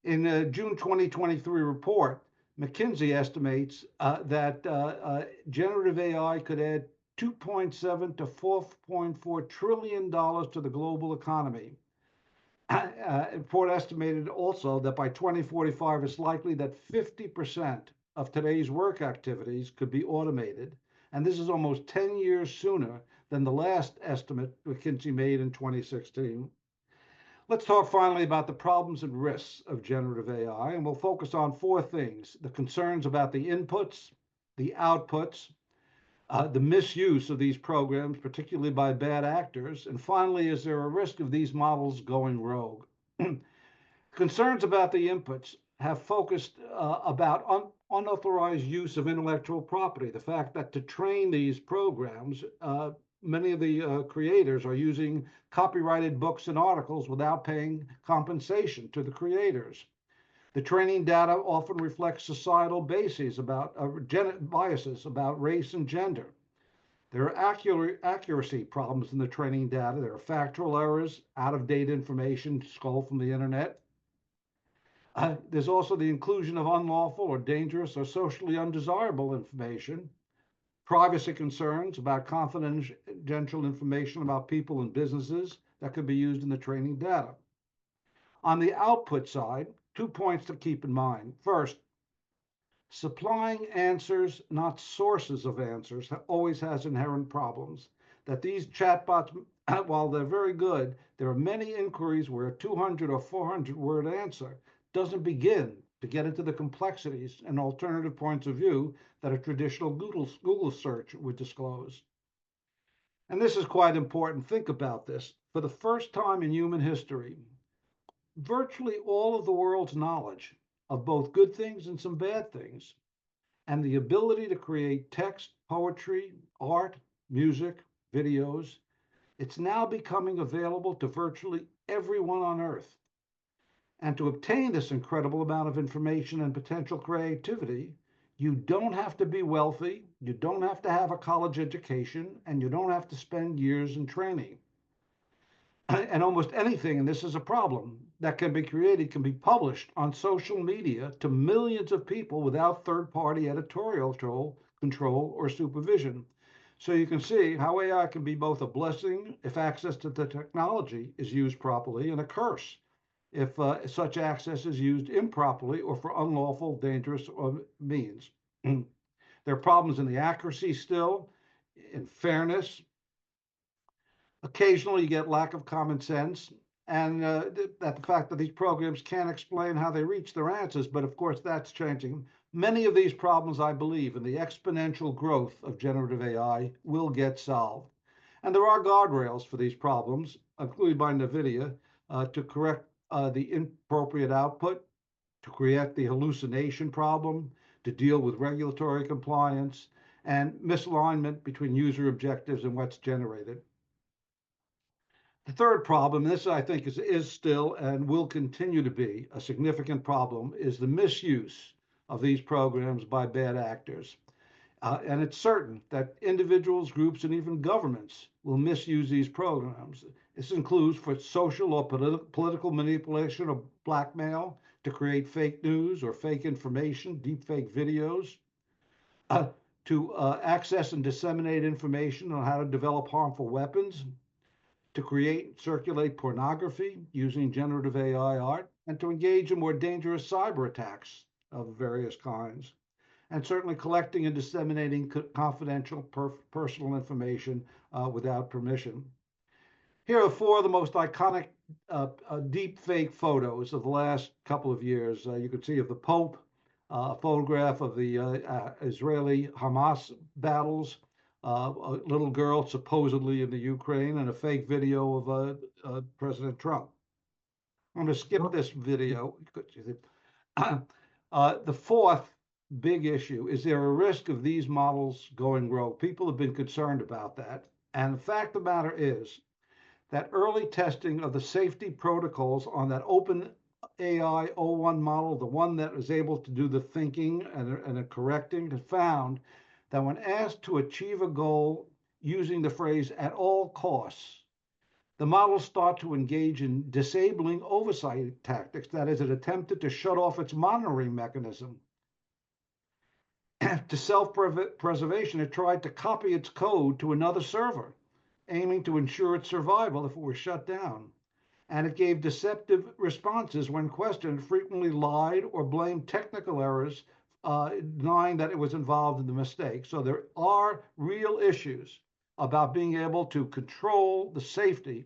In a June 2023 report, McKinsey estimates that generative AI could add $2.7 to $4.4 trillion to the global economy. The report estimated also that by 2045, it's likely that 50% of today's work activities could be automated. And this is almost 10 years sooner than the last estimate McKinsey made in 2016. Let's talk finally about the problems and risks of generative AI, and we'll focus on four things: the concerns about the inputs, the outputs, the misuse of these programs, particularly by bad actors, and finally, is there a risk of these models going rogue? Concerns about the inputs have focused about unauthorized use of intellectual property, the fact that to train these programs, many of the creators are using copyrighted books and articles without paying compensation to the creators. The training data often reflects societal bases about biases about race and gender. There are accuracy problems in the training data. There are factual errors, out-of-date information stole from the internet. There's also the inclusion of unlawful or dangerous or socially undesirable information, privacy concerns about confidential information about people and businesses that could be used in the training data. On the output side, 2 points to keep in mind. First, supplying answers, not sources of answers, always has inherent problems. That these chatbots, while they're very good, there are many inquiries where a 200 or 400 word answer doesn't begin to get into the complexities and alternative points of view that a traditional Google search would disclose. And this is quite important. Think about this. For the first time in human history, virtually all of the world's knowledge of both good things and some bad things, and the ability to create text, poetry, art, music, videos, it's now becoming available to virtually everyone on Earth. And to obtain this incredible amount of information and potential creativity, you don't have to be wealthy, you don't have to have a college education, and you don't have to spend years in training. And almost anything, and this is a problem, that can be created can be published on social media to millions of people without third-party editorial control or supervision. So you can see how AI can be both a blessing if access to the technology is used properly, and a curse if such access is used improperly or for unlawful, dangerous means. There are problems in the accuracy still, in fairness. Occasionally you get lack of common sense, and that the fact that these programs can't explain how they reach their answers, but of course that's changing. Many of these problems, I believe, in the exponential growth of generative AI will get solved. And there are guardrails for these problems, included by NVIDIA, to correct the inappropriate output, to correct the hallucination problem, to deal with regulatory compliance, and misalignment between user objectives and what's generated. The third problem, this I think is still and will continue to be a significant problem, is the misuse of these programs by bad actors. And it's certain that individuals, groups, and even governments will misuse these programs. This includes for social or political manipulation or blackmail, to create fake news or fake information, deepfake videos, to access and disseminate information on how to develop harmful weapons, to create and circulate pornography using generative AI art, and to engage in more dangerous cyber attacks of various kinds, and certainly collecting and disseminating confidential personal information without permission. Here are four of the most iconic deep fake photos of the last couple of years. You can see of the Pope, a photograph of the Israeli-Hamas battles, a little girl supposedly in the Ukraine, and a fake video of President Trump. I'm going to skip this video. The fourth big issue is there a risk of these models going rogue? People have been concerned about that. And the fact of the matter is that early testing of the safety protocols on that open AI O1 model, the one that was able to do the thinking and the correcting, has found that when asked to achieve a goal using the phrase at all costs, the models start to engage in disabling oversight tactics. That is, it attempted to shut off its monitoring mechanism. To self-preservation, it tried to copy its code to another server, aiming to ensure its survival if it were shut down. And it gave deceptive responses when questioned, frequently lied or blamed technical errors, denying that it was involved in the mistake. So there are real issues about being able to control the safety.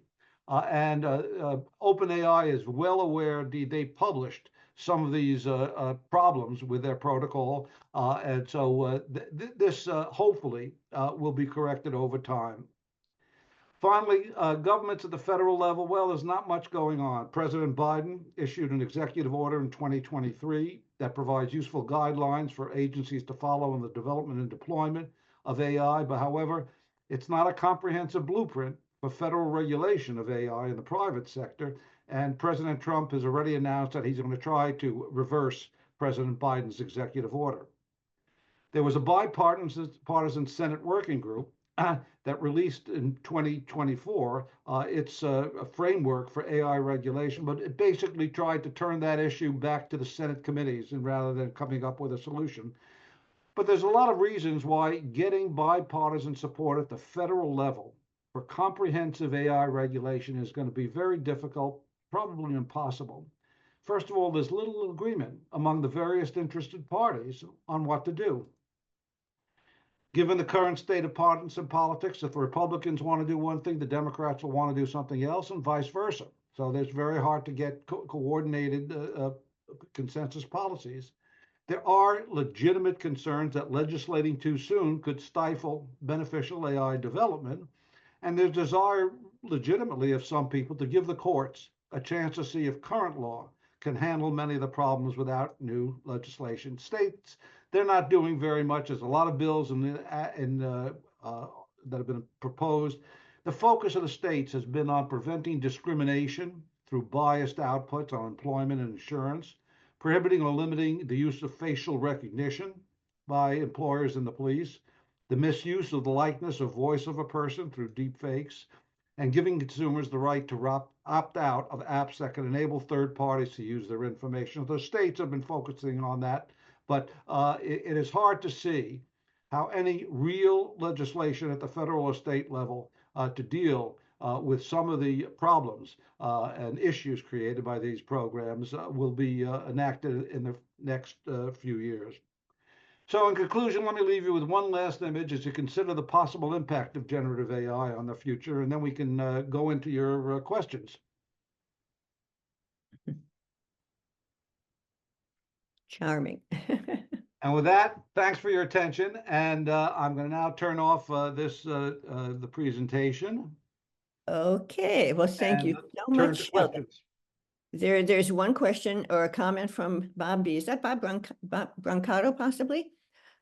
And OpenAI is well aware. They published some of these problems with their protocol. And so this hopefully will be corrected over time. Finally, governments at the federal level, well, there's not much going on. President Biden issued an executive order in 2023 that provides useful guidelines for agencies to follow in the development and deployment of AI. But however, it's not a comprehensive blueprint for federal regulation of AI in the private sector. And President Trump has already announced that he's going to try to reverse President Biden's executive order. There was a bipartisan Senate working group that released in 2024 its a framework for AI regulation, but it basically tried to turn that issue back to the Senate committees and rather than coming up with a solution. But there's a lot of reasons why getting bipartisan support at the federal level for comprehensive AI regulation is going to be very difficult, probably impossible. First of all, there's little agreement among the various interested parties on what to do. Given the current state of partisan politics, if the Republicans want to do one thing, the Democrats will want to do something else, and vice versa. So it's very hard to get coordinated consensus policies. There are legitimate concerns that legislating too soon could stifle beneficial AI development, and there's desire legitimately of some people to give the courts a chance to see if current law can handle many of the problems without new legislation. States, they're not doing very much. There's a lot of bills that have been proposed. The focus of the states has been on preventing discrimination through biased outputs on employment and insurance, prohibiting or limiting the use of facial recognition by employers and the police, the misuse of the likeness or voice of a person through deepfakes, and giving consumers the right to opt out of apps that can enable third parties to use their information. The states have been focusing on that, but it is hard to see how any real legislation at the federal or state level to deal with some of the problems and issues created by these programs will be enacted in the next few years. So in conclusion, let me leave you with one last image as you consider the possible impact of generative AI on the future, and then we can go into your questions. Charming. And with that, thanks for your attention. And I'm going to now turn off the presentation. Okay, well, thank you so Turn much, to Sheldon. questions. There's one question or a comment from Bob B. Is that Bob Brancato possibly?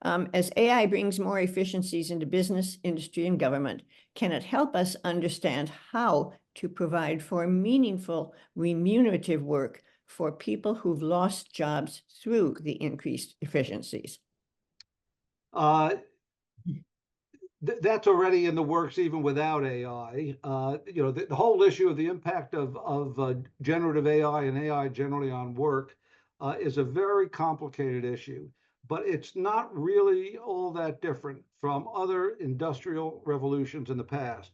As AI brings more efficiencies into business, industry, and government, can it help us understand how to provide for meaningful remunerative work for people who've lost jobs through the increased efficiencies? That's already in the works even without AI. The whole issue of the impact of generative AI and AI generally on work is a very complicated issue. but it's not really all that different from other industrial revolutions in the past,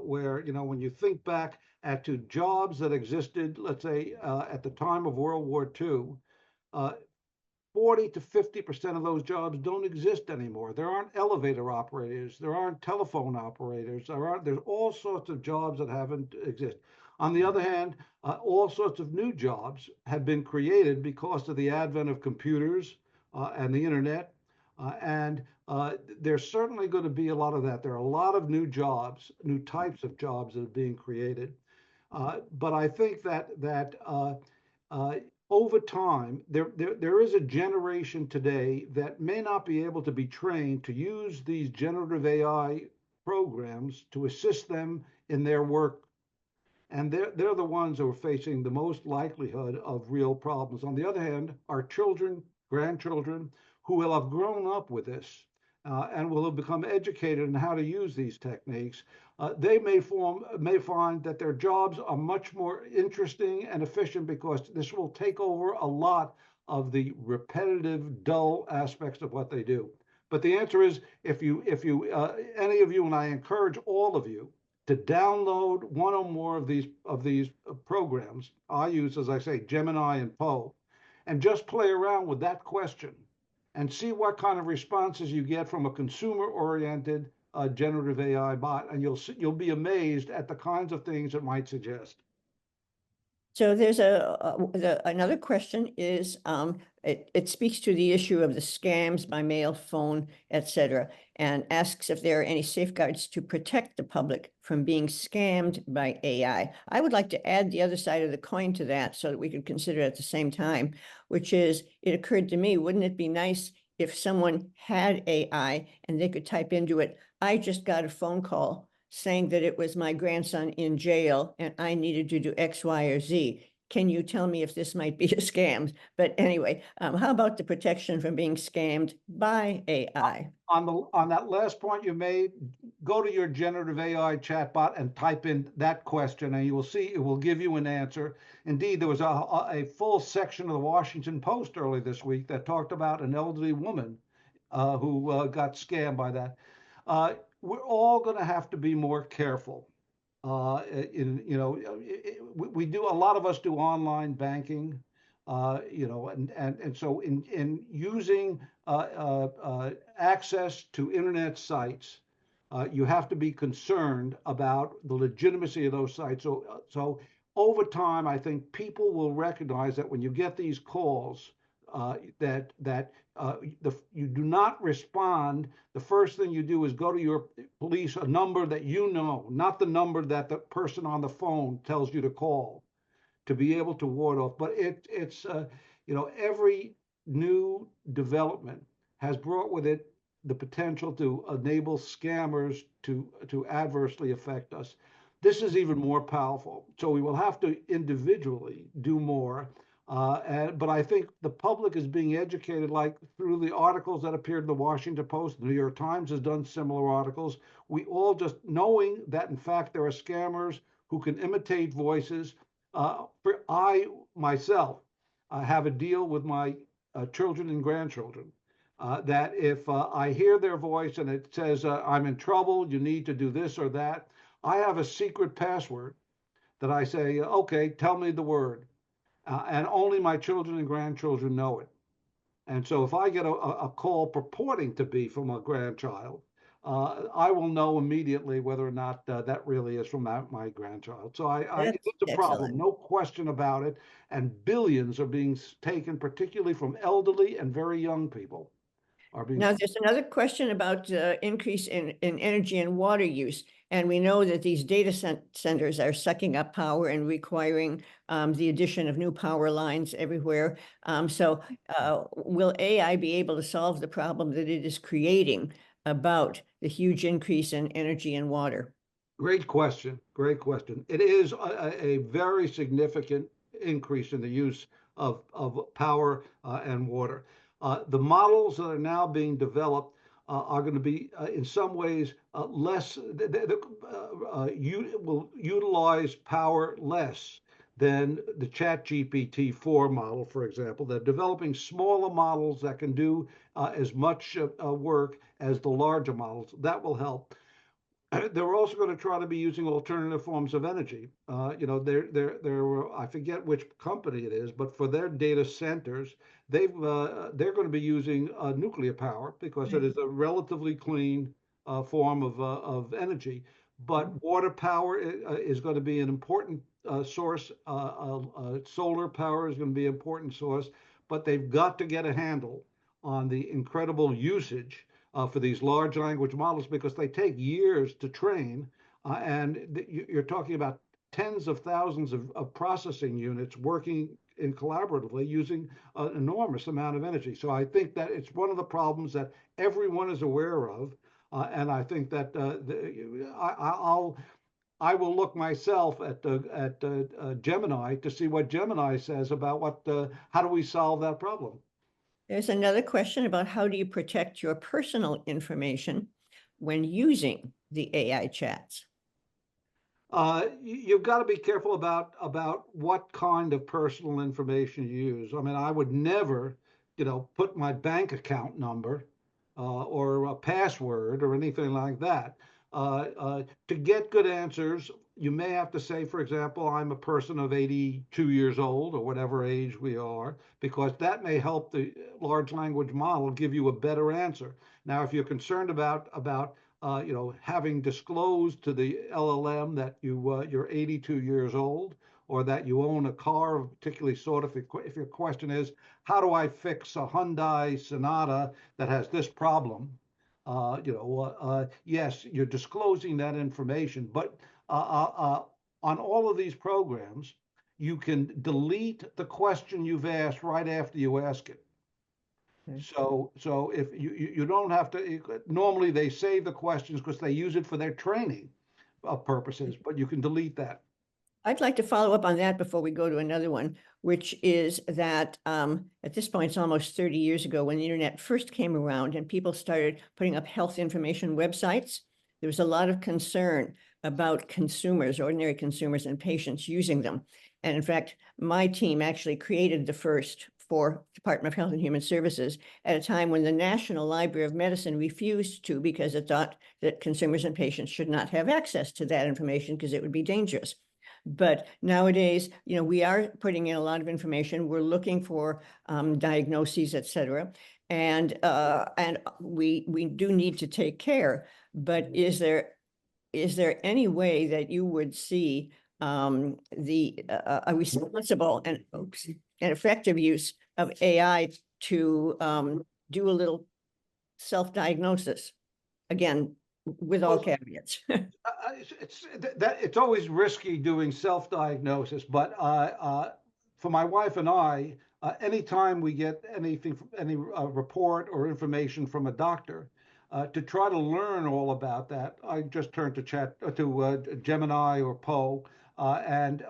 where, when you think back to jobs that existed, let's say, at the time of World War II, 40 to 50% of those jobs don't exist anymore. There aren't elevator operators, there aren't telephone operators, there's all sorts of jobs that haven't exist. On the other hand, all sorts of new jobs have been created because of the advent of computers and the internet. And there's certainly going to be a lot of that. There are a lot of new jobs, new types of jobs that are being created. But I think that over time, there is a generation today that may not be able to be trained to use these generative AI programs to assist them in their work. And they're the ones who are facing the most likelihood of real problems. On the other hand, our children, grandchildren, who will have grown up with this and will have become educated in how to use these techniques, they may find that their jobs are much more interesting and efficient because this will take over a lot of the repetitive, dull aspects of what they do. But the answer is, if you, any of you, and I encourage all of you to download one or more of these programs. I use, as I say, Gemini and Poe, and just play around with that question and see what kind of responses you get from a consumer-oriented generative AI bot, and you'll be amazed at the kinds of things it might suggest. So there's another question is, it speaks to the issue of the scams by mail, phone, etc., and asks if there are any safeguards to protect the public from being scammed by AI. I would like to add the other side of the coin to that so that we could consider it at the same time, which is, it occurred to me, wouldn't it be nice if someone had AI and they could type into it, I just got a phone call saying that it was my grandson in jail and I needed to do X, Y, or Z. Can you tell me if this might be a scam? But anyway, how about the protection from being scammed by AI? On that last point you made, go to your generative AI chatbot and type in that question, and you will see it will give you an answer. Indeed, there was a full section of the Washington Post early this week that talked about an elderly woman who got scammed by that. We're all going to have to be more careful. We do, a lot of us do online banking, and so in using access to internet sites, you have to be concerned about the legitimacy of those sites. So over time, I think people will recognize that when you get these calls, you do not respond. The first thing you do is go to your police, a number that you know, not the number that the person on the phone tells you to call, to be able to ward off. But it's every new development has brought with it the potential to enable scammers to adversely affect us. This is even more powerful. So we will have to individually do more. But I think the public is being educated, like through the articles that appeared in the Washington Post. The New York Times has done similar articles. We all just knowing that, in fact, there are scammers who can imitate voices. I myself have a deal with my children and grandchildren that if I hear their voice and it says, I'm in trouble, you need to do this or that, I have a secret password that I say, okay, tell me the word. And only my children and grandchildren know it. And so if I get a call purporting to be from a grandchild, I will know immediately whether or not that really is from my grandchild. So it's a problem, no question about it. And billions are being taken, particularly from elderly and very young people. Now, there's another question about increase in energy and water use. And we know that these data centers are sucking up power and requiring the addition of new power lines everywhere. So will AI be able to solve the problem that it is creating about the huge increase in energy and water? Great question. Great question. It is a very significant increase in the use of power and water. The models that are now being developed are going to be, in some ways, less, will utilize power less than the ChatGPT-4 model, for example. They're developing smaller models that can do as much work as the larger models. That will help. They're also going to try to be using alternative forms of energy. I forget which company it is, but for their data centers, they're going to be using nuclear power because it is a relatively clean form of energy. But water power is going to be an important source. Solar power is going to be an important source, but they've got to get a handle on the incredible usage for these large language models because they take years to train, and you're talking about tens of thousands of processing units working in collaboratively using an enormous amount of energy. So I think that it's one of the problems that everyone is aware of, and I think that I will look myself at Gemini to see what Gemini says about how do we solve that problem. There's another question about how do you protect your personal information when using the AI chats? You've got to be careful about what kind of personal information you use. I mean, I would never, put my bank account number or a password or anything like that. To get good answers, you may have to say, for example, I'm a person of 82 years old or whatever age we are, because that may help the large language model give you a better answer. Now, if you're concerned about having disclosed to the LLM that you're 82 years old or that you own a car of particularly sort, if your question is, how do I fix a Hyundai Sonata that has this problem? Yes, you're disclosing that information, but on all of these programs, you can delete the question you've asked right after you ask it. So if you don't have to, normally they save the questions because they use it for their training purposes, but you can delete that. I'd like to follow up on that before we go to another one, which is that at this point, it's almost 30 years ago when the internet first came around and people started putting up health information websites. There was a lot of concern about consumers, ordinary consumers and patients using them. And in fact, my team actually created the first for Department of Health and Human Services at a time when the National Library of Medicine refused to because it thought that consumers and patients should not have access to that information because it would be dangerous. But nowadays, we are putting in a lot of information. We're looking for diagnoses, et cetera. And we do need to take care. But is there any way that you would see a responsible and effective use of AI to do a little self-diagnosis? Again, with all caveats. It's always risky doing self-diagnosis, but for my wife and I, anytime we get anything, any report or information from a doctor, to try to learn all about that, I just turn to Gemini or Poe, and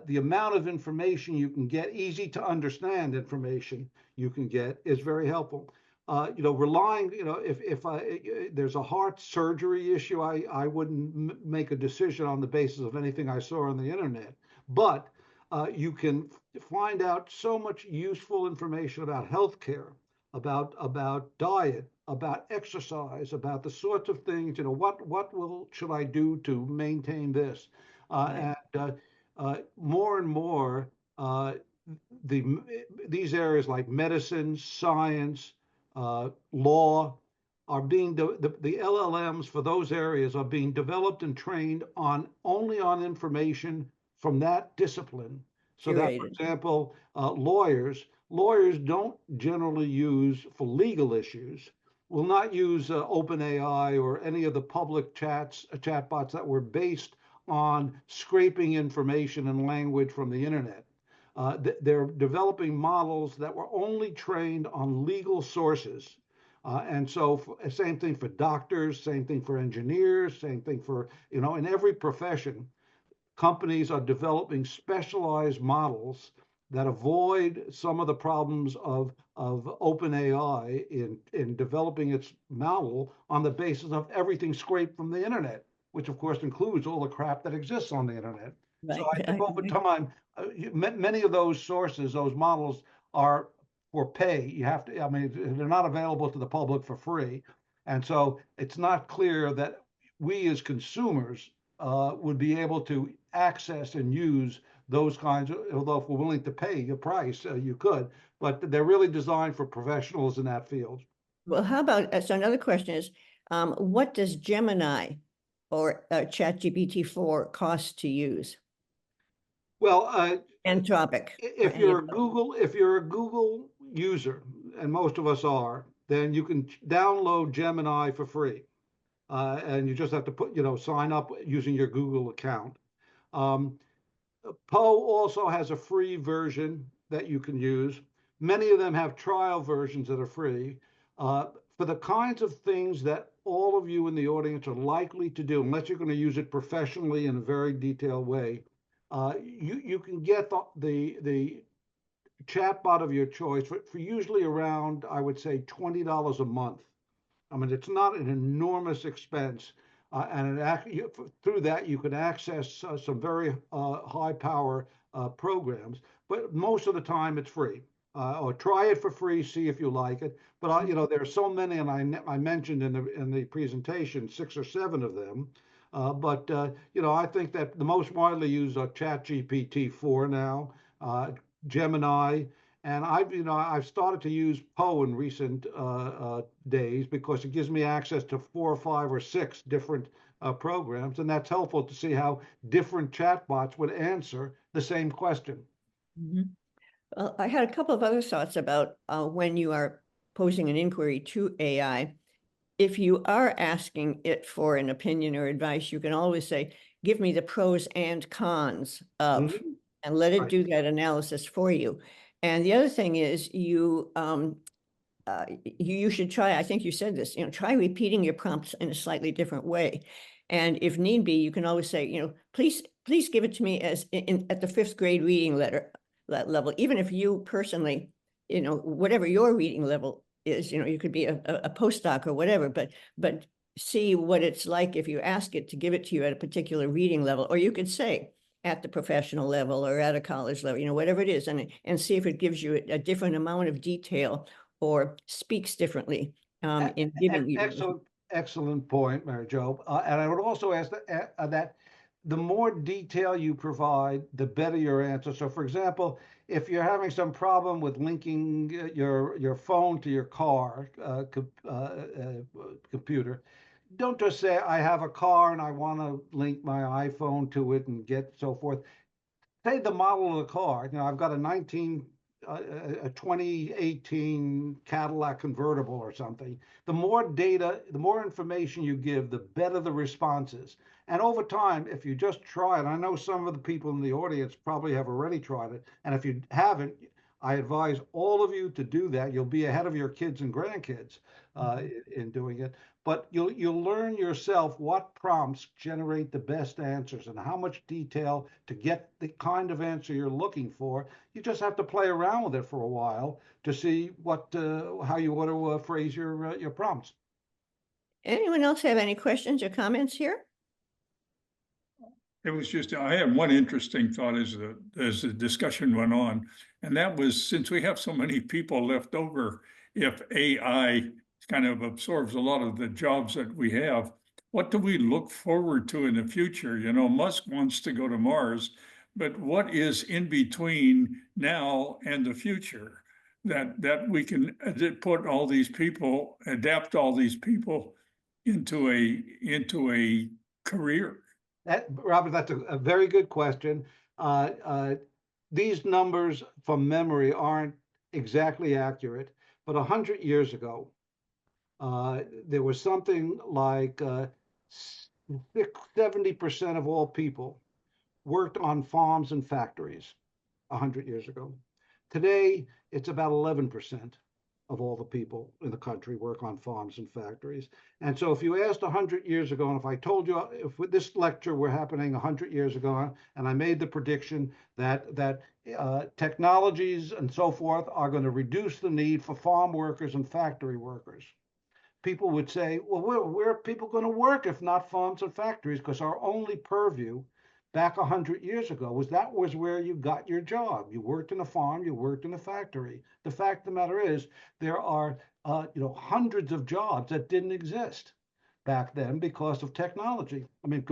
the amount of information you can get, easy to understand information you can get, is very helpful. Relying, if there's a heart surgery issue, I wouldn't make a decision on the basis of anything I saw on the internet. But you can find out so much useful information about healthcare, about diet, about exercise, about the sorts of things. Should I do to maintain this? And more and more, these areas like medicine, science, law are being the LLMs for those areas are being developed and trained only on information from that discipline. So that, for example, lawyers don't generally use for legal issues, will not use OpenAI or any of the public chatbots that were based on scraping information and language from the internet. They're developing models that were only trained on legal sources. And so same thing for doctors, same thing for engineers, same thing for, in every profession, companies are developing specialized models that avoid some of the problems of OpenAI in developing its model on the basis of everything scraped from the internet, which of course includes all the crap that exists on the internet. So Right. I think over time, many of those sources, those models are for pay. You have to, I mean, they're not available to the public for free. And so it's not clear that we as consumers would be able to access and use those kinds of, although if we're willing to pay a price, you could, but they're really designed for professionals in that field. Well, how about, so another question is, what does Gemini or ChatGPT-4 cost to use? Well, Anthropic. if you're a Google user, and most of us are, then you can download Gemini for free. And you just have to put, sign up using your Google account. Poe also has a free version that you can use. Many of them have trial versions that are free. For the kinds of things that all of you in the audience are likely to do, unless you're going to use it professionally in a very detailed way, you can get the chatbot of your choice for usually around, I would say, $20 a month. I mean, it's not an enormous expense, and through that you can access some very high power programs. But most of the time, it's free. Or try it for free, see if you like it. But there are so many, and I mentioned in the presentation 6 or 7 of them. But I think that the most widely used are ChatGPT-4 now, Gemini. And I've started to use Poe in recent days because it gives me access to 4 or 5 or 6 different programs, and that's helpful to see how different chatbots would answer the same question. Mhm. Well, I had a couple of other thoughts about when you are posing an inquiry to AI. If you are asking it for an opinion or advice, you can always say, give me the pros and cons of, and let it do that analysis for you. And the other thing is you should try, I think you said this, try repeating your prompts in a slightly different way. And if need be, you can always say, please give it to me as at the 5th grade reading level, even if you personally, whatever your reading level is, you could be a postdoc or whatever, but see what it's like if you ask it to give it to you at a particular reading level, or you could say at the professional level or at a college level, whatever it is, and see if it gives you a different amount of detail or speaks differently in giving you. Excellent point, Mary Jo. And I would also ask that the more detail you provide, the better your answer. So, for example, if you're having some problem with linking your phone to your car computer, don't just say, I have a car and I want to link my iPhone to it and get so forth. Say the model of the car. I've got a 2018 Cadillac convertible or something. The more data, the more information you give, the better the response is. And over time, if you just try it, I know some of the people in the audience probably have already tried it. And if you haven't, I advise all of you to do that. You'll be ahead of your kids and grandkids in doing it. But you'll learn yourself what prompts generate the best answers and how much detail to get the kind of answer you're looking for. You just have to play around with it for a while to see how you want to phrase your prompts. Anyone else have any questions or comments here? It was just, I had one interesting thought as the discussion went on, and that was, since we have so many people left over, if AI kind of absorbs a lot of the jobs that we have, what do we look forward to in the future? Musk wants to go to Mars, but what is in between now and the future that we can put all these people, adapt all these people into a career? Robert, that's a very good question. These numbers from memory aren't exactly accurate, but 100 years ago, there was something like 70% of all people worked on farms and factories 100 years ago. Today, it's about 11% of all the people in the country work on farms and factories. And so if you asked 100 years ago, and if I told you, if this lecture were happening 100 years ago, and I made the prediction that technologies and so forth are going to reduce the need for farm workers and factory workers, people would say, well, where are people going to work if not farms and factories? Because our only purview back 100 years ago that was where you got your job. You worked in a farm, you worked in a factory. The fact of the matter is, there are hundreds of jobs that didn't exist back then because of technology. I mean,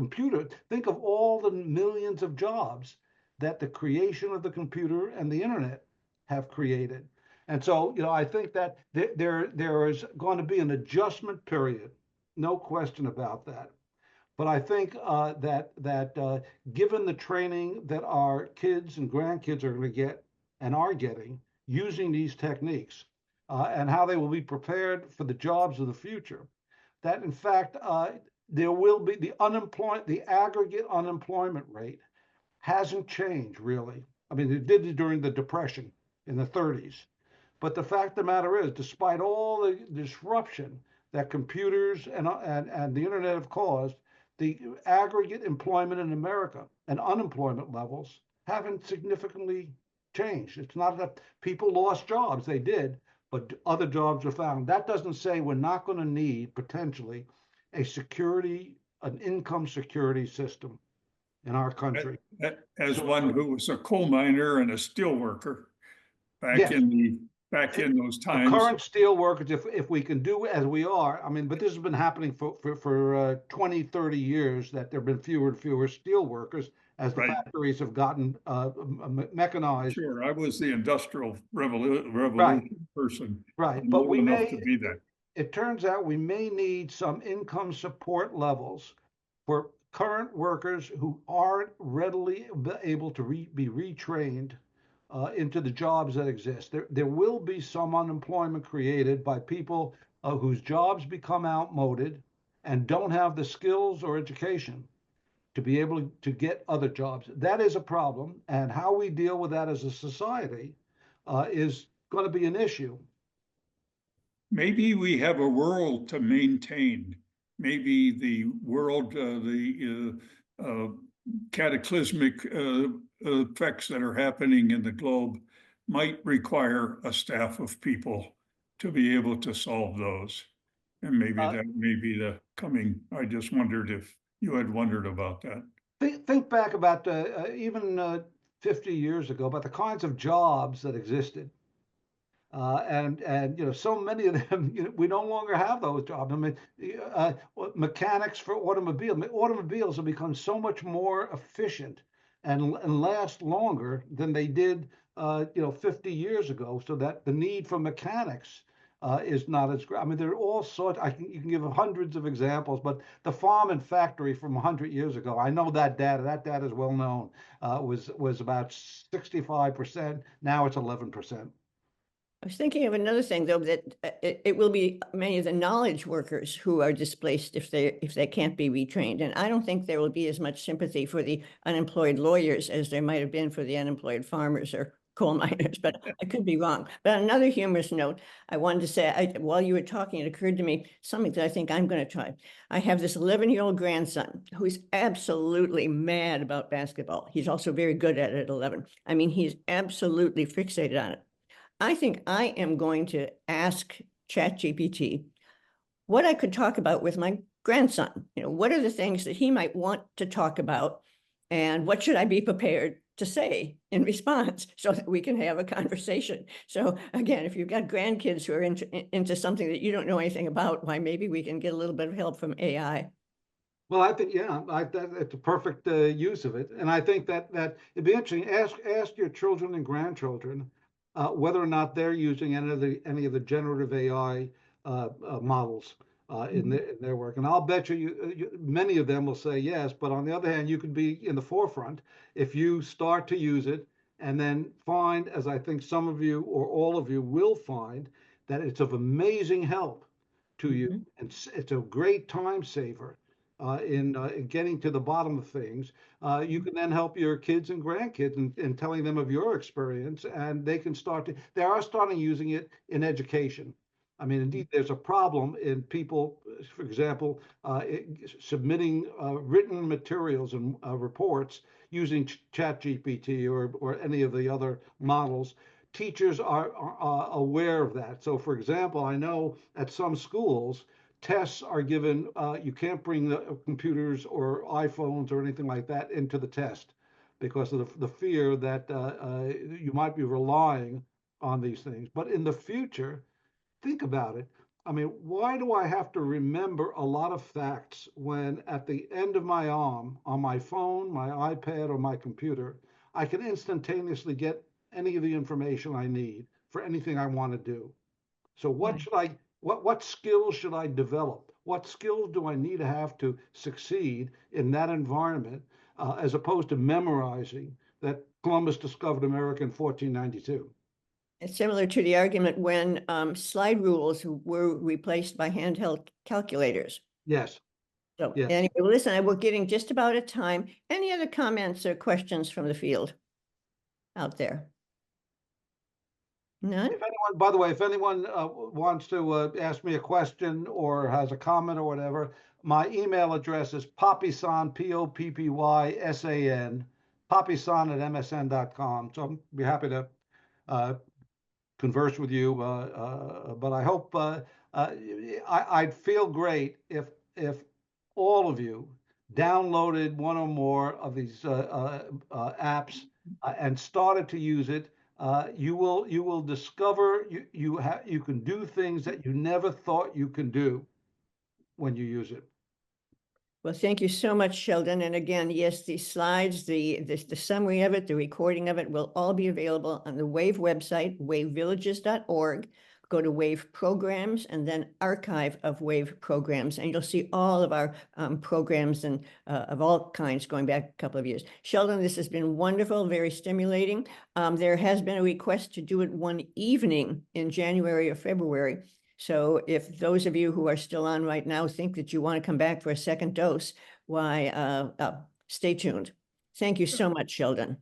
think of all the millions of jobs that the creation of the computer and the internet have created. And so, I think that there is going to be an adjustment period, no question about that. But I think that given the training that our kids and grandkids are going to get and are getting using these techniques, and how they will be prepared for the jobs of the future, that in fact there will be the aggregate unemployment rate hasn't changed really. I mean, it did during the Depression in the 30s. But the fact of the matter is, despite all the disruption that computers and the internet have caused, the aggregate employment in America and unemployment levels haven't significantly changed. It's not that people lost jobs, they did, but other jobs were found. That doesn't say we're not going to need potentially an income security system in our country. As one who was a coal miner and a steel worker back Yes. back in those The times. current steel workers, if we can do as we are, I mean, but this has been happening for 20, 30 years, that there have been fewer and fewer steel workers as the Right. factories have gotten mechanized. Sure, I was the Industrial Revolution person. Right, I'm but old we enough may, to be that. it turns out we may need some income support levels for current workers who aren't readily able to be retrained into the jobs that exist. There will be some unemployment created by people whose jobs become outmoded and don't have the skills or education to be able to get other jobs. That is a problem, and how we deal with that as a society is going to be an issue. Maybe we have a world to maintain. Maybe the world, the cataclysmic effects that are happening in the globe might require a staff of people to be able to solve those. And maybe that may be the coming. I just wondered if you had wondered about that. Think back about even 50 years ago, about the kinds of jobs that existed. And so many of them, we no longer have those jobs. I mean, mechanics for automobiles have become so much more efficient and last longer than they did 50 years ago, so that the need for mechanics is not as great. I mean, there are all sorts. You can give hundreds of examples, but the farm and factory from 100 years ago, I know that data. That data is well known. Was about 65%. Now it's 11%. I was thinking of another thing, though, that it will be many of the knowledge workers who are displaced if they can't be retrained. And I don't think there will be as much sympathy for the unemployed lawyers as there might have been for the unemployed farmers or coal miners, but I could be wrong. But on another humorous note, I wanted to say, while you were talking, it occurred to me something that I think I'm going to try. I have this 11-year-old grandson who's absolutely mad about basketball. He's also very good at it at 11. I mean, he's absolutely fixated on it. I think I am going to ask ChatGPT what I could talk about with my grandson. What are the things that he might want to talk about, and what should I be prepared to say in response so that we can have a conversation? So again, if you've got grandkids who are into something that you don't know anything about, why maybe we can get a little bit of help from AI. Well, I think, it's a perfect use of it. And I think that it'd be interesting. Ask your children and grandchildren whether or not they're using any of the generative AI models in their work. And I'll bet you many of them will say yes. But on the other hand, you could be in the forefront if you start to use it and then find, as I think some of you or all of you will find, that it's of amazing help to you. And it's a great time saver. In getting to the bottom of things, you can then help your kids and grandkids in telling them of your experience, and they are starting using it in education. I mean, indeed, there's a problem in people, for example, submitting written materials and reports using ChatGPT or any of the other models. Teachers are aware of that. So, for example, I know at some schools, tests are given, you can't bring the computers or iPhones or anything like that into the test because of the fear that you might be relying on these things. But in the future, think about it. I mean, why do I have to remember a lot of facts when at the end of my arm, on my phone, my iPad, or my computer, I can instantaneously get any of the information I need for anything I want to do? So what skills should I develop? What skills do I need to have to succeed in that environment, as opposed to memorizing that Columbus discovered America in 1492? It's similar to the argument when slide rules were replaced by handheld calculators. Yes. So Yes. anyway, listen, we're getting just about a time. Any other comments or questions from the field out there? None? If anyone, by the way, if anyone wants to ask me a question or has a comment or whatever, my email address is poppysan, Poppysan, poppysan@msn.com. So I'll be happy to converse with you. But I hope I'd feel great if all of you downloaded one or more of these apps and started to use it. You will discover you can do things that you never thought you can do when you use it. Well, thank you so much, Sheldon. And again, yes, the slides, the summary of it, the recording of it will all be available on the WAVE website, wavevillages.org. Go to WAVE programs and then archive of WAVE programs, and you'll see all of our programs and of all kinds going back a couple of years. Sheldon, this has been wonderful, very stimulating. There has been a request to do it one evening in January or February. So if those of you who are still on right now think that you want to come back for a second dose, why, stay tuned. Thank you so much, Sheldon.